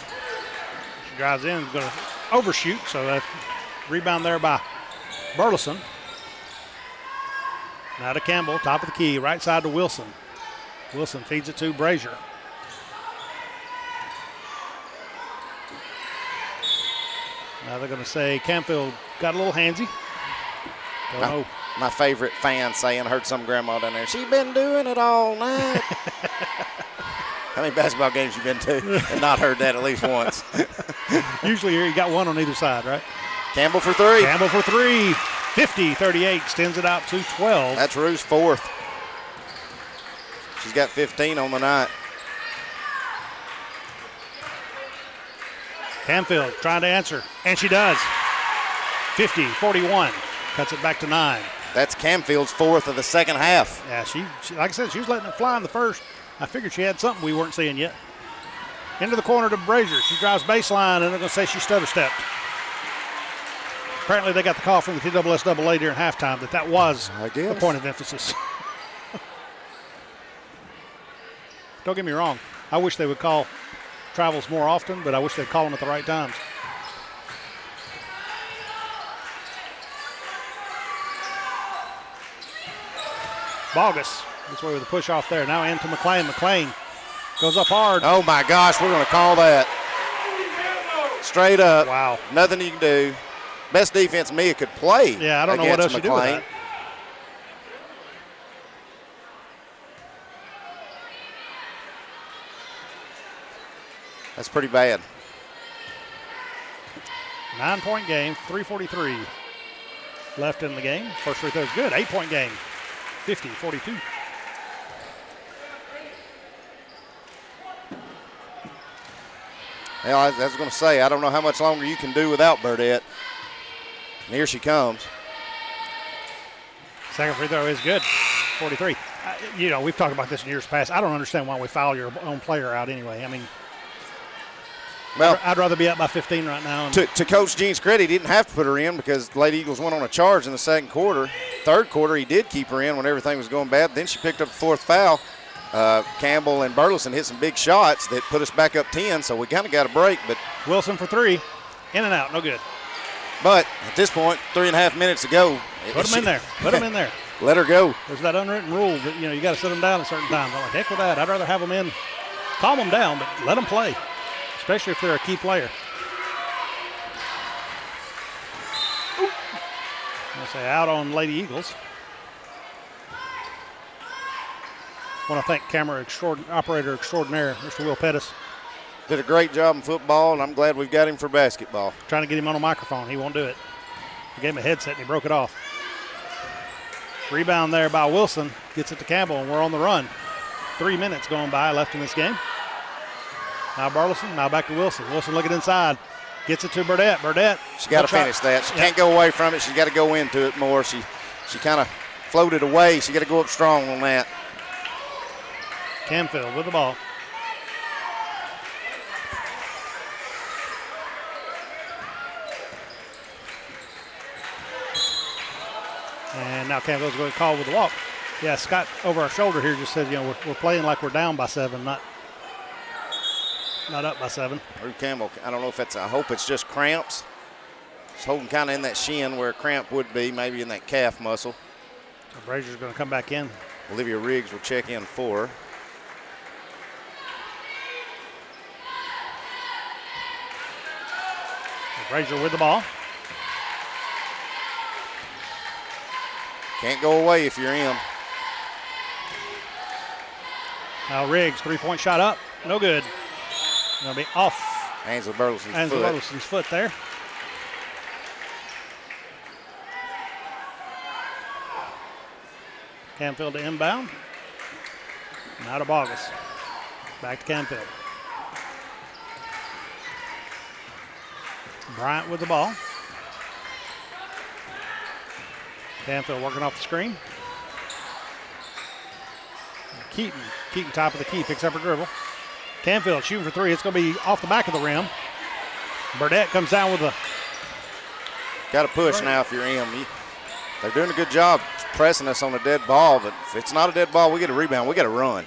She drives in, going to overshoot, so that rebound there by Burleson. Now to Campbell, top of the key, right side to Wilson. Wilson feeds it to Brazier. Now they're going to say Camfield got a little handsy. My favorite fan saying, heard some grandma down there, she been doing it all night. How many basketball games you been to and not heard that at least once? Usually here you got one on either side, right? Campbell for three. Campbell for three. 50-38, extends it out to 12. That's Rue's fourth. She's got 15 on the night. Camfield trying to answer, and she does. 50-41, cuts it back to 9. That's Camfield's fourth of the second half. Yeah, she like I said, she was letting it fly in the first. I figured she had something we weren't seeing yet. Into the corner to Brazier. She drives baseline, and they're going to say she stutter-stepped. Apparently they got the call from the TSSAA during halftime that was the point of emphasis. Don't get me wrong. I wish they would call travels more often, but I wish they'd call them at the right times. Bogus this way with a push off there. Now into McLean. McLean goes up hard. Oh, my gosh, we're going to call that. Straight up. Wow. Nothing you can do. Best defense Mia could play. Yeah, I don't know what else you do with that. That's pretty bad. 9-point game, 3:43 left in the game. First free throw is good. 8-point game, 50-42. Well, I was going to say, I don't know how much longer you can do without Burdette. And here she comes. Second free throw is good, 43. We've talked about this in years past. I don't understand why we foul your own player out anyway. I mean, well, I'd rather be up by 15 right now. To Coach Jean's credit, he didn't have to put her in because the Lady Eagles went on a charge in the second quarter. Third quarter, he did keep her in when everything was going bad. Then she picked up the fourth foul. Campbell and Burleson hit some big shots that put us back up 10, so we kind of got a break. But Wilson for three, in and out, no good. But at this point, 3.5 minutes to go. Put them in there. Put them in there. Let her go. There's that unwritten rule that, you got to sit them down at certain times. I'm like, heck with that. I'd rather have them in, calm them down, but let them play, especially if they're a key player. I'll say out on Lady Eagles. Want to thank operator extraordinaire, Mr. Will Pettis. Did a great job in football, and I'm glad we've got him for basketball. Trying to get him on a microphone. He won't do it. He gave him a headset, and he broke it off. Rebound there by Wilson. Gets it to Campbell, and we're on the run. 3 minutes going by left in this game. Now Burleson, now back to Wilson. Wilson looking inside. Gets it to Burdette. Burdette. She got to finish that. She can't go away from it. She's got to go into it more. She kind of floated away. She got to go up strong on that. Camfield with the ball. And now Campbell's going to call with the walk. Yeah, Scott over our shoulder here just says, we're playing like we're down by 7, not up by 7. Drew Campbell, I don't know if I hope it's just cramps. It's holding kind of in that shin where a cramp would be, maybe in that calf muscle. So Brazier's going to come back in. Olivia Riggs will check in for her. Brazier with the ball. Can't go away if you're in. Now Riggs, three-point shot up. No good. Going to be off. Angela Burleson's Angela Burleson's foot there. Camfield to inbound. Now to Bogus. Back to Camfield. Bryant with the ball. Camfield working off the screen. Keaton top of the key, picks up her dribble. Camfield shooting for three. It's going to be off the back of the rim. Burdette comes down with a. Got to push now if you're in. They're doing a good job pressing us on a dead ball, but if it's not a dead ball, we get a rebound. We got to run.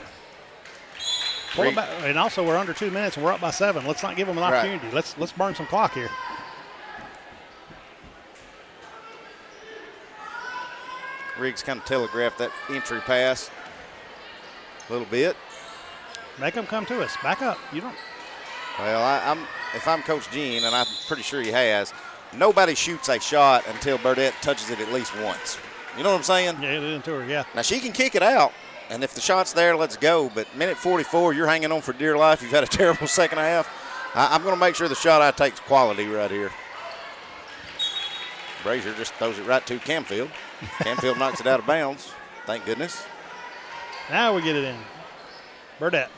And also, we're under 2 minutes and we're up by 7. Let's not give them an opportunity. Let's burn some clock here. Riggs kind of telegraphed that entry pass a little bit. Make them come to us. Back up. You don't. Well, if I'm Coach Jean, and I'm pretty sure he has, nobody shoots a shot until Burdette touches it at least once. You know what I'm saying? Yeah, it into her, yeah. Now, she can kick it out, and if the shot's there, let's go. But minute 44, you're hanging on for dear life. You've had a terrible second half. I'm going to make sure the shot I take is quality right here. Brazier just throws it right to Camfield. Camfield knocks it out of bounds. Thank goodness. Now we get it in. Burdette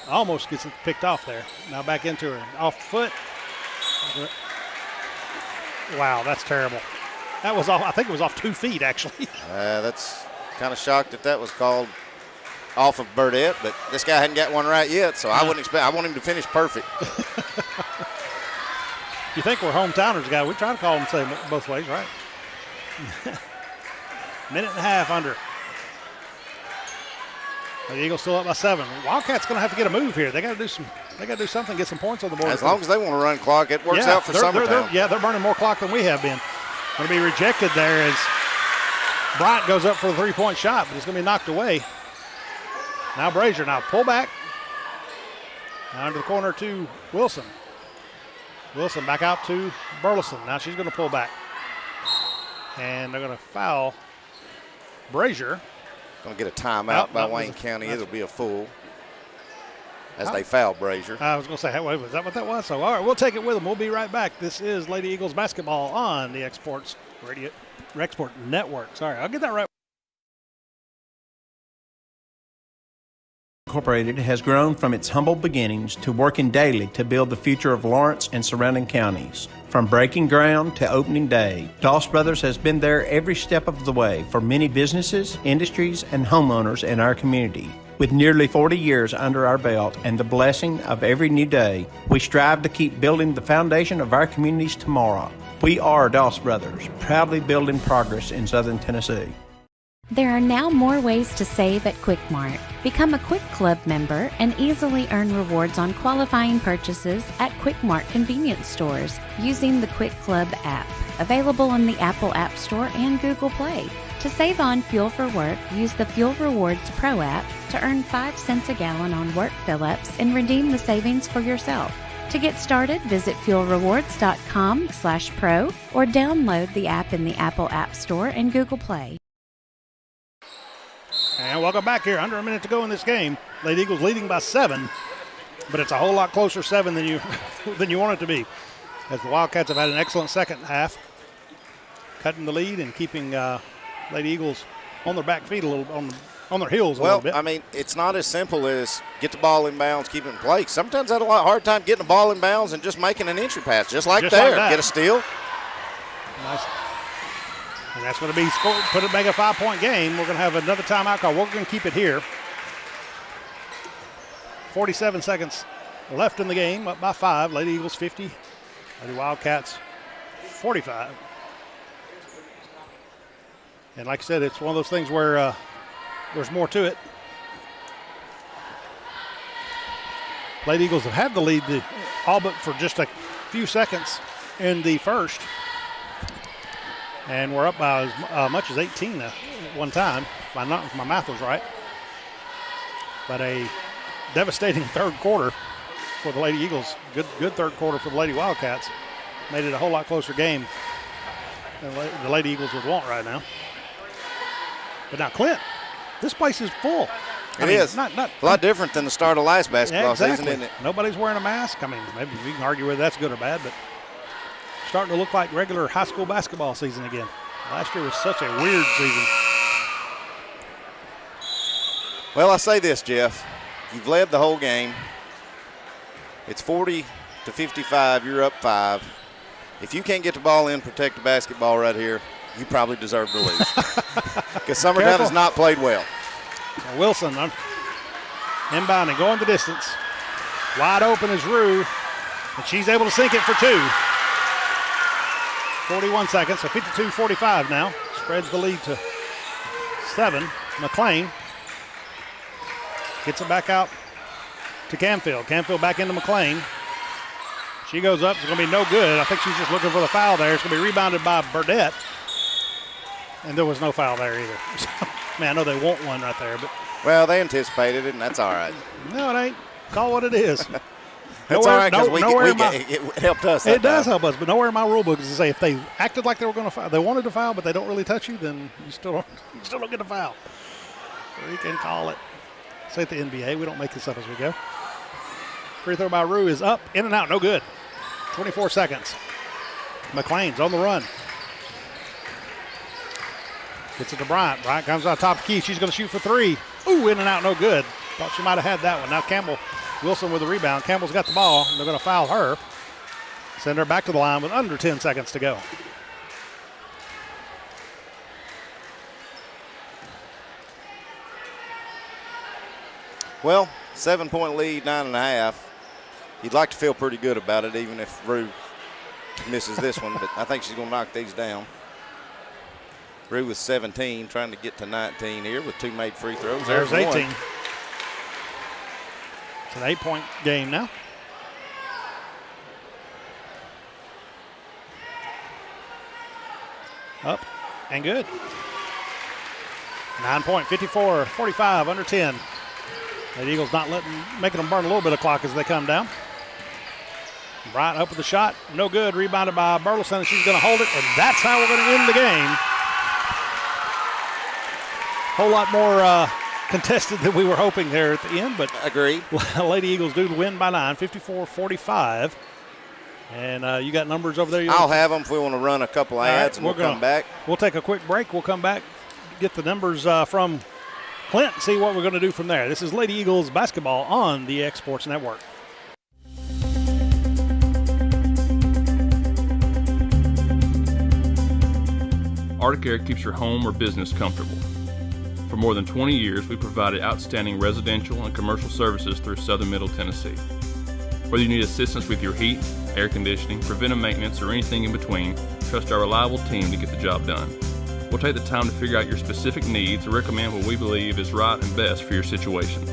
almost gets it picked off there. Now back into her. Off foot. Wow, that's terrible. That was off. I think it was off 2 feet, actually. That's kind of shocked that was called off of Burdette, but this guy hadn't got one right yet, so I wouldn't expect. I want him to finish perfect. You think we're hometowners, guy? We try to call them say both ways, right? Minute and a half under. The Eagles still up by 7. Wildcats going to have to get a move here. They got to do some. They got to do something, get some points on the board. As long as they want to run clock, it works out for Summertown. They're burning more clock than we have been. Going to be rejected there as Bryant goes up for the 3-point shot, but it's going to be knocked away. Now Brazier. Now pull back. Now into the corner to Wilson. Wilson back out to Burleson. Now she's going to pull back. And they're going to foul Brazier. Going to get a timeout by Wayne County. It'll be a full as they foul Brazier. I was going to say, wait, was that what that was? So, all right, we'll take it with them. We'll be right back. This is Lady Eagles basketball on the Export Network. Sorry, I'll get that right. Incorporated has grown from its humble beginnings to working daily to build the future of Lawrence and surrounding counties. From breaking ground to opening day, Doss Brothers has been there every step of the way for many businesses, industries, and homeowners in our community. With nearly 40 years under our belt and the blessing of every new day, we strive to keep building the foundation of our community's tomorrow. We are Doss Brothers, proudly building progress in Southern Tennessee. There are now more ways to save at Quick Mart. Become a Quick Club member and easily earn rewards on qualifying purchases at Quick Mart convenience stores using the Quick Club app, available on the Apple App Store and Google Play. To save on fuel for work, use the Fuel Rewards Pro app to earn 5 cents a gallon on work fill-ups and redeem the savings for yourself. To get started, visit fuelrewards.com/pro or download the app in the Apple App Store and Google Play. And welcome back here. Under a minute to go in this game. Lady Eagles leading by 7, but it's a whole lot closer 7 than you want it to be. As the Wildcats have had an excellent second half, cutting the lead and keeping Lady Eagles on their back feet a little, on their heels a little bit. Well, I mean, it's not as simple as get the ball in bounds, keep it in play. Sometimes I had a hard time getting the ball in bounds and just making an entry pass, just there. Like get a steal. Nice. And that's going to be make a 5-point game. We're going to have another timeout call. We're going to keep it here. 47 seconds left in the game, up by 5. Lady Eagles 50. Lady Wildcats 45. And like I said, it's one of those things where there's more to it. Lady Eagles have had the lead all but for just a few seconds in the first. And we're up by as much as 18 at one time, if my math was right. But a devastating third quarter for the Lady Eagles. Good third quarter for the Lady Wildcats. Made it a whole lot closer game than the Lady Eagles would want right now. But now, Clint, this place is full. It is. Not a lot different than the start of last basketball season, isn't it? Nobody's wearing a mask. I mean, maybe we can argue whether that's good or bad, but starting to look like regular high school basketball season again. Last year was such a weird season. Well, I say this, Jeff. You've led the whole game. It's 40-55. You're up 5. If you can't get the ball in, protect the basketball right here, you probably deserve to lose. Because Summertown has not played well. Now Wilson inbounding, going the distance. Wide open is Rue, and she's able to sink it for 2. 41 seconds, so 52-45 now. Spreads the lead to 7. McLean gets it back out to Camfield. Camfield back into McLean. She goes up. It's going to be no good. I think she's just looking for the foul there. It's going to be rebounded by Burdette. And there was no foul there either. Man, I know they want one right there, but well, they anticipated it, and that's all right. No, it ain't. Call what it is. That's all right, because it helped us. It does help us, but nowhere in my rule book does it say if they acted like they were going to foul, they wanted to foul, but they don't really touch you, then you still don't get a foul. So you can call it. Say at the NBA, we don't make this up as we go. Free throw by Rue is up, in and out, no good. 24 seconds. McLean's on the run. Gets it to Bryant. Bryant comes on top of the key. She's going to shoot for three. Ooh, in and out, no good. Thought she might have had that one. Now Campbell, Wilson with the rebound. Campbell's got the ball. They're going to foul her. Send her back to the line with under 10 seconds to go. Well, 7-point lead, 9.5. You'd like to feel pretty good about it, even if Rue misses this one, but I think she's going to knock these down. Rue with 17, trying to get to 19 here with 2 made free throws. There's 18. One. It's an 8-point game now. Up and good. 9-point, 54-45, under 10. The Eagles not making them burn a little bit of clock as they come down. Bryant up with the shot, no good. Rebounded by Burleson, and she's going to hold it, and that's how we're going to end the game. Whole lot more contested than we were hoping there at the end, but agreed. Lady Eagles do win by 9, 54-45. And you got numbers over there? I'll have them if we want to run a couple ads, and we'll come back. We'll take a quick break. We'll come back, get the numbers from Clint, and see what we're going to do from there. This is Lady Eagles basketball on the X Sports Network. Arctic Air keeps your home or business comfortable. For more than 20 years, we provided outstanding residential and commercial services through Southern Middle Tennessee. Whether you need assistance with your heat, air conditioning, preventive maintenance, or anything in between, trust our reliable team to get the job done. We'll take the time to figure out your specific needs and recommend what we believe is right and best for your situation.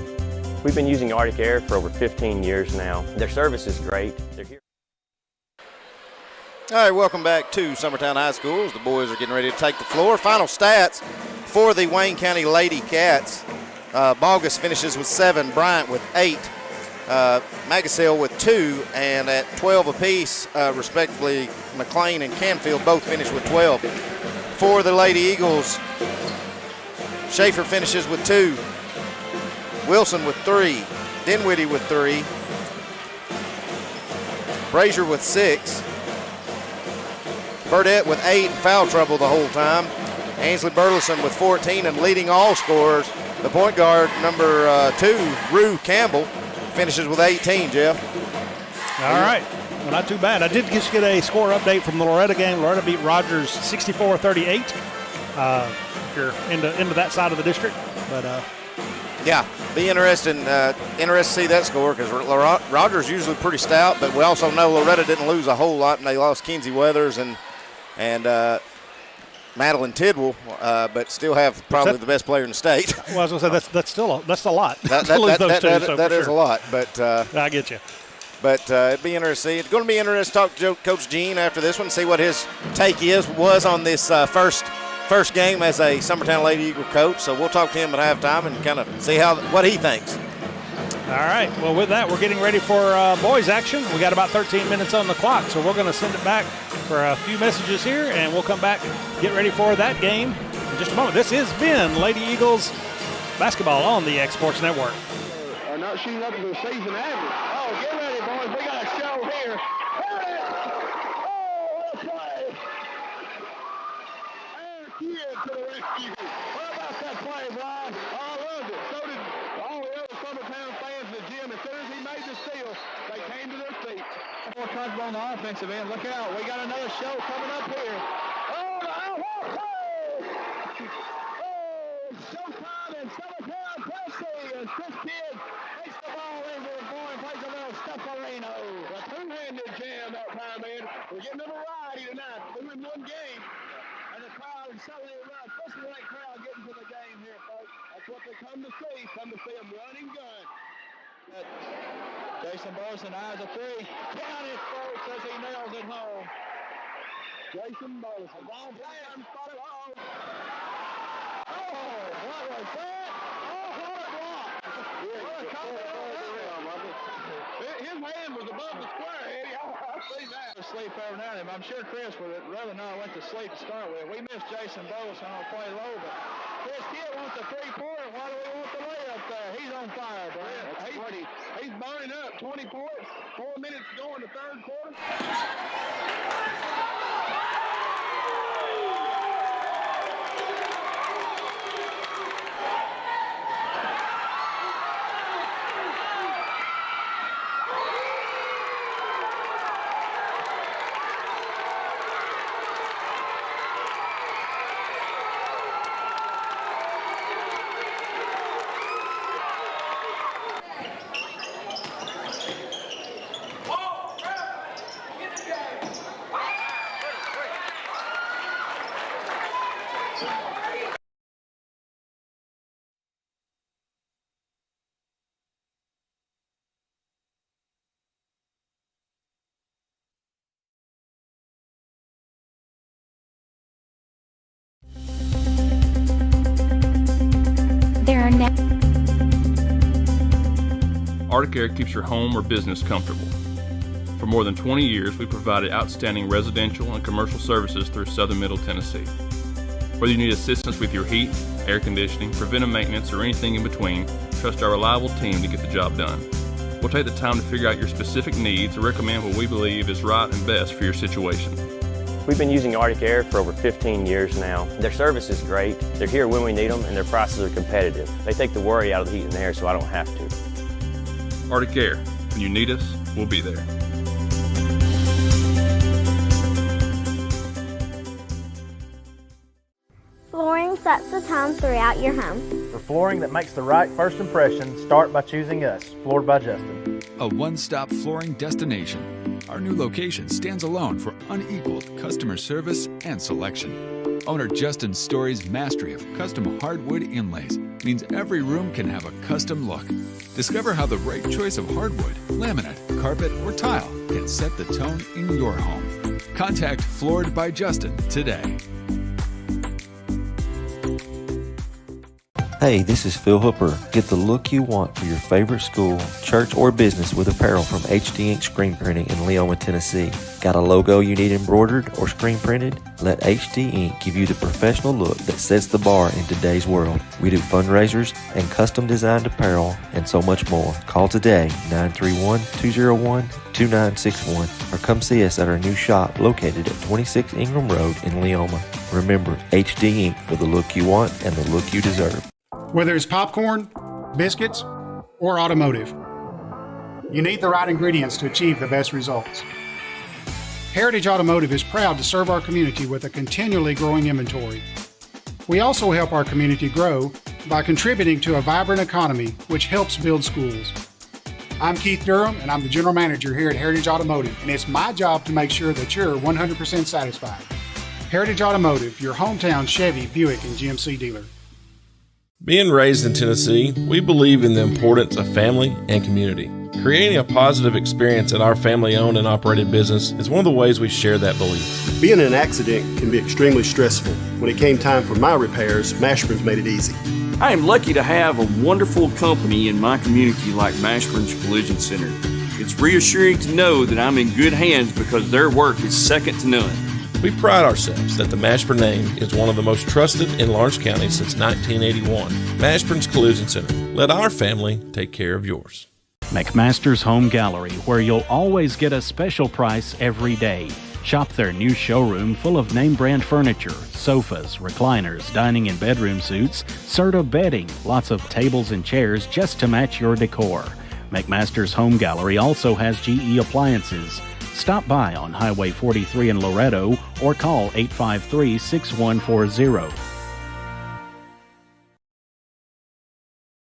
We've been using Arctic Air for over 15 years now. Their service is great. They're here. All right, welcome back to Summertown High School as the boys are getting ready to take the floor. Final stats for the Wayne County Lady Cats. Bogus finishes with 7, Bryant with 8, Magasil with 2, and at 12 apiece, respectively, McLean and Canfield both finish with 12. For the Lady Eagles, Schaefer finishes with 2, Wilson with 3, Dinwiddie with 3, Brazier with 6, Burdette with 8 and foul trouble the whole time. Ainsley Burleson with 14 and leading all scorers. The point guard, number 2, Rue Campbell, finishes with 18, Jeff. All right. Well, not too bad. I did just get a score update from the Loretta game. Loretta beat Rogers 64-38. If you're into that side of the district. But yeah, be interested to see that score because Rogers usually pretty stout, but we also know Loretta didn't lose a whole lot, and they lost Kinsey Weathers and Madeline Tidwell, but still have probably the best player in the state. Well, I was going to say that's a lot. That is a lot, but I get you. But it'd be interesting. It's going to be interesting to talk to Coach Gene after this one, see what his take was on this first game as a Summertown Lady Eagle coach. So we'll talk to him at halftime and kind of see what he thinks. All right. Well, with that, we're getting ready for boys action. We got about 13 minutes on the clock, so we're going to send it back for a few messages here, and we'll come back, get ready for that game in just a moment. This has been Lady Eagles basketball on the X Sports Network. Are not shooting up to the season average. Oh, get ready, boys. We got a show here. Hit it! Oh, what a play! Air Kid to the rescue. What about that play, Brian? Oh, I loved it. So did all the other Summertown fans in the gym. As soon as he made the steal, they came to their feet. More touchdown on the offensive end. Look out. We got another show coming up here. Oh, the what play! Oh, showtime in Summertown, Tennessee. As this kid takes the ball over and boy plays a little stufferino. A two-handed jam that time, man. We're getting a variety tonight. We're in one game. And the crowd is selling it up. Especially that crowd getting to the game here, folks. That's what they come to see. Come to see them run and gun. Jason Burleson eyes a three. Count it, folks, as he nails it home. Jason Burleson. Ball playing. Spot it home. Oh, what was that? Oh, what a block. What a compliment on that. His hand was above the square, Eddie. I see that. Sleep serving at him. I'm sure Chris would rather not went to sleep to start with. We missed Jason Bowles on play low, but Chris Kidd wants a three-pointer. Why do we want the layup there? He's on fire, Brian. He's burning up. 20 points, 4 minutes to go in the third quarter. There are now Arctic Air keeps your home or business comfortable. For more than 20 years, we provided outstanding residential and commercial services through southern Middle Tennessee. Whether you need assistance with your heat, air conditioning, preventive maintenance, or anything in between, trust our reliable team to get the job done. We'll take the time to figure out your specific needs and recommend what we believe is right and best for your situation. We've been using Arctic Air for over 15 years now. Their service is great, they're here when we need them, and their prices are competitive. They take the worry out of the heat and air so I don't have to. Arctic Air, when you need us, we'll be there. Flooring sets the tone throughout your home. For flooring that makes the right first impression, start by choosing us, Floored by Justin. A one-stop flooring destination. Our new location stands alone for unequaled customer service and selection. Owner Justin Story's mastery of custom hardwood inlays means every room can have a custom look. Discover how the right choice of hardwood, laminate, carpet, or tile can set the tone in your home. Contact Floored by Justin today. Hey, this is Phil Hooper. Get the look you want for your favorite school, church, or business with apparel from HD Ink Screen Printing in Leoma, Tennessee. Got a logo you need embroidered or screen printed? Let HD Ink give you the professional look that sets the bar in today's world. We do fundraisers and custom designed apparel and so much more. Call today, 931-201-2961, or come see us at our new shop located at 26 Ingram Road in Leoma. Remember, HD Ink for the look you want and the look you deserve. Whether it's popcorn, biscuits, or automotive, you need the right ingredients to achieve the best results. Heritage Automotive is proud to serve our community with a continually growing inventory. We also help our community grow by contributing to a vibrant economy, which helps build schools. I'm Keith Durham, and I'm the General Manager here at Heritage Automotive, and it's my job to make sure that you're 100% satisfied. Heritage Automotive, your hometown Chevy, Buick, and GMC dealer. Being raised in Tennessee, we believe in the importance of family and community. Creating a positive experience at our family-owned and operated business is one of the ways we share that belief. Being in an accident can be extremely stressful. When it came time for my repairs, Mashburn's made it easy. I am lucky to have a wonderful company in my community like Mashburn's Collision Center. It's reassuring to know that I'm in good hands because their work is second to none. We pride ourselves that the Mashburn name is one of the most trusted in Lawrence County since 1981. Mashburn's Collision Center. Let our family take care of yours. McMaster's Home Gallery, where you'll always get a special price every day. Shop their new showroom full of name-brand furniture, sofas, recliners, dining and bedroom suites, Serta bedding, lots of tables and chairs just to match your decor. McMaster's Home Gallery also has GE appliances. Stop by on Highway 43 in Loretto or call 853-6140.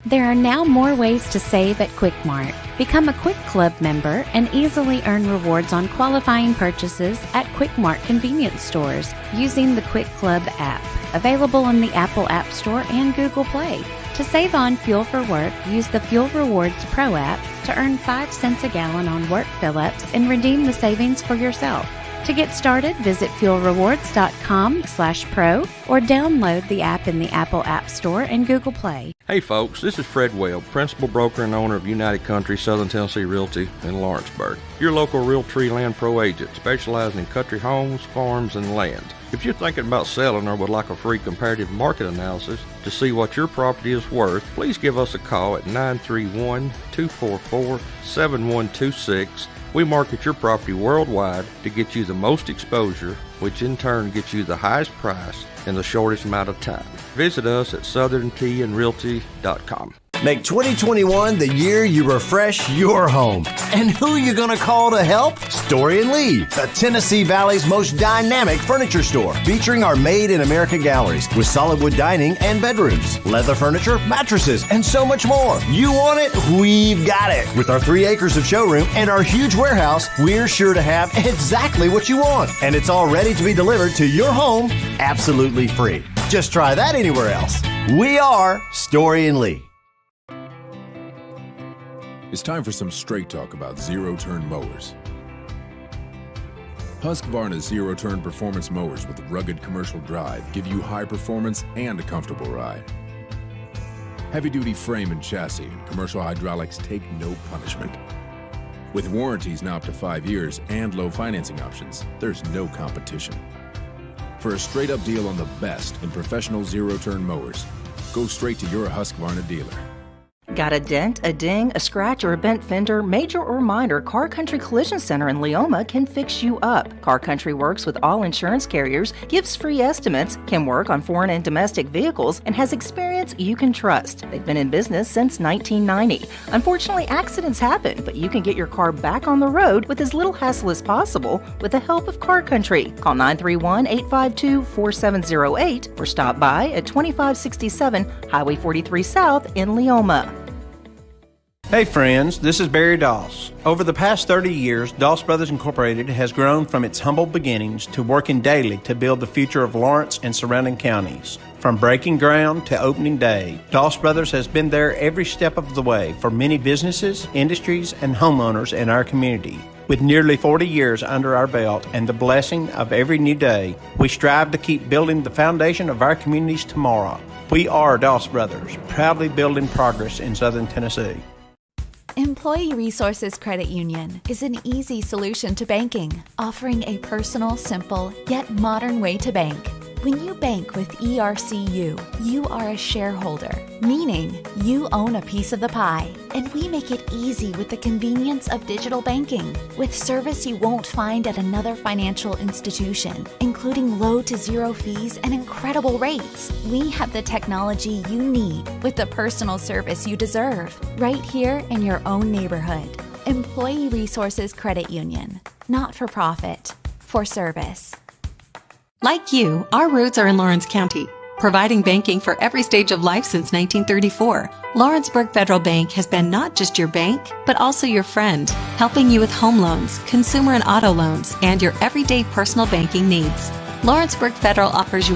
There are now more ways to save at Quick Mart. Become a Quick Club member and easily earn rewards on qualifying purchases at Quick Mart convenience stores using the Quick Club app, available in the Apple App Store and Google Play. To save on fuel for work, use the Fuel Rewards Pro app to earn 5 cents a gallon on work fill-ups and redeem the savings for yourself. To get started, visit fuelrewards.com/pro or download the app in the Apple App Store and Google Play. Hey folks, this is Fred Webb, principal broker and owner of United Country Southern Tennessee Realty in Lawrenceburg. Your local Realtree Land Pro agent specializing in country homes, farms, and land. If you're thinking about selling or would like a free comparative market analysis to see what your property is worth, please give us a call at 931-244-7126. We market your property worldwide to get you the most exposure, which in turn gets you the highest price in the shortest amount of time. Visit us at southerntandrealty.com. Make 2021 the year you refresh your home. And who you gonna call to help? Story & Lee, the Tennessee Valley's most dynamic furniture store, featuring our Made in America galleries with solid wood dining and bedrooms, leather furniture, mattresses, and so much more. You want it? We've got it. With our 3 acres of showroom and our huge warehouse, we're sure to have exactly what you want. And it's all ready to be delivered to your home absolutely free. Just try that anywhere else. We are Story & Lee. It's time for some straight talk about zero-turn mowers. Husqvarna's zero-turn performance mowers with rugged commercial drive give you high performance and a comfortable ride. Heavy-duty frame and chassis and commercial hydraulics take no punishment. With warranties now up to 5 years and low financing options, there's no competition. For a straight-up deal on the best in professional zero-turn mowers, go straight to your Husqvarna dealer. Got a dent, a ding, a scratch, or a bent fender? Major or minor, Car Country Collision Center in Leoma can fix you up. Car Country works with all insurance carriers, gives free estimates, can work on foreign and domestic vehicles, and has experience you can trust. They've been in business since 1990. Unfortunately, accidents happen, but you can get your car back on the road with as little hassle as possible with the help of Car Country. Call 931-852-4708 or stop by at 2567 Highway 43 South in Leoma. Hey friends, this is Barry Doss. Over the past 30 years, Doss Brothers Incorporated has grown from its humble beginnings to working daily to build the future of Lawrence and surrounding counties. From breaking ground to opening day, Doss Brothers has been there every step of the way for many businesses, industries, and homeowners in our community. With nearly 40 years under our belt and the blessing of every new day, we strive to keep building the foundation of our community's tomorrow. We are Doss Brothers, proudly building progress in Southern Tennessee. Employee Resources Credit Union is an easy solution to banking, offering a personal, simple, yet modern way to bank. When you bank with ERCU, you are a shareholder, meaning you own a piece of the pie. And we make it easy with the convenience of digital banking, with service you won't find at another financial institution, including low to zero fees and incredible rates. We have the technology you need with the personal service you deserve, right here in your own neighborhood. Employee Resources Credit Union, not for profit, for service. Like you, our roots are in Lawrence County, providing banking for every stage of life since 1934. Lawrenceburg Federal Bank has been not just your bank, but also your friend, helping you with home loans, consumer and auto loans, and your everyday personal banking needs. Lawrenceburg Federal offers you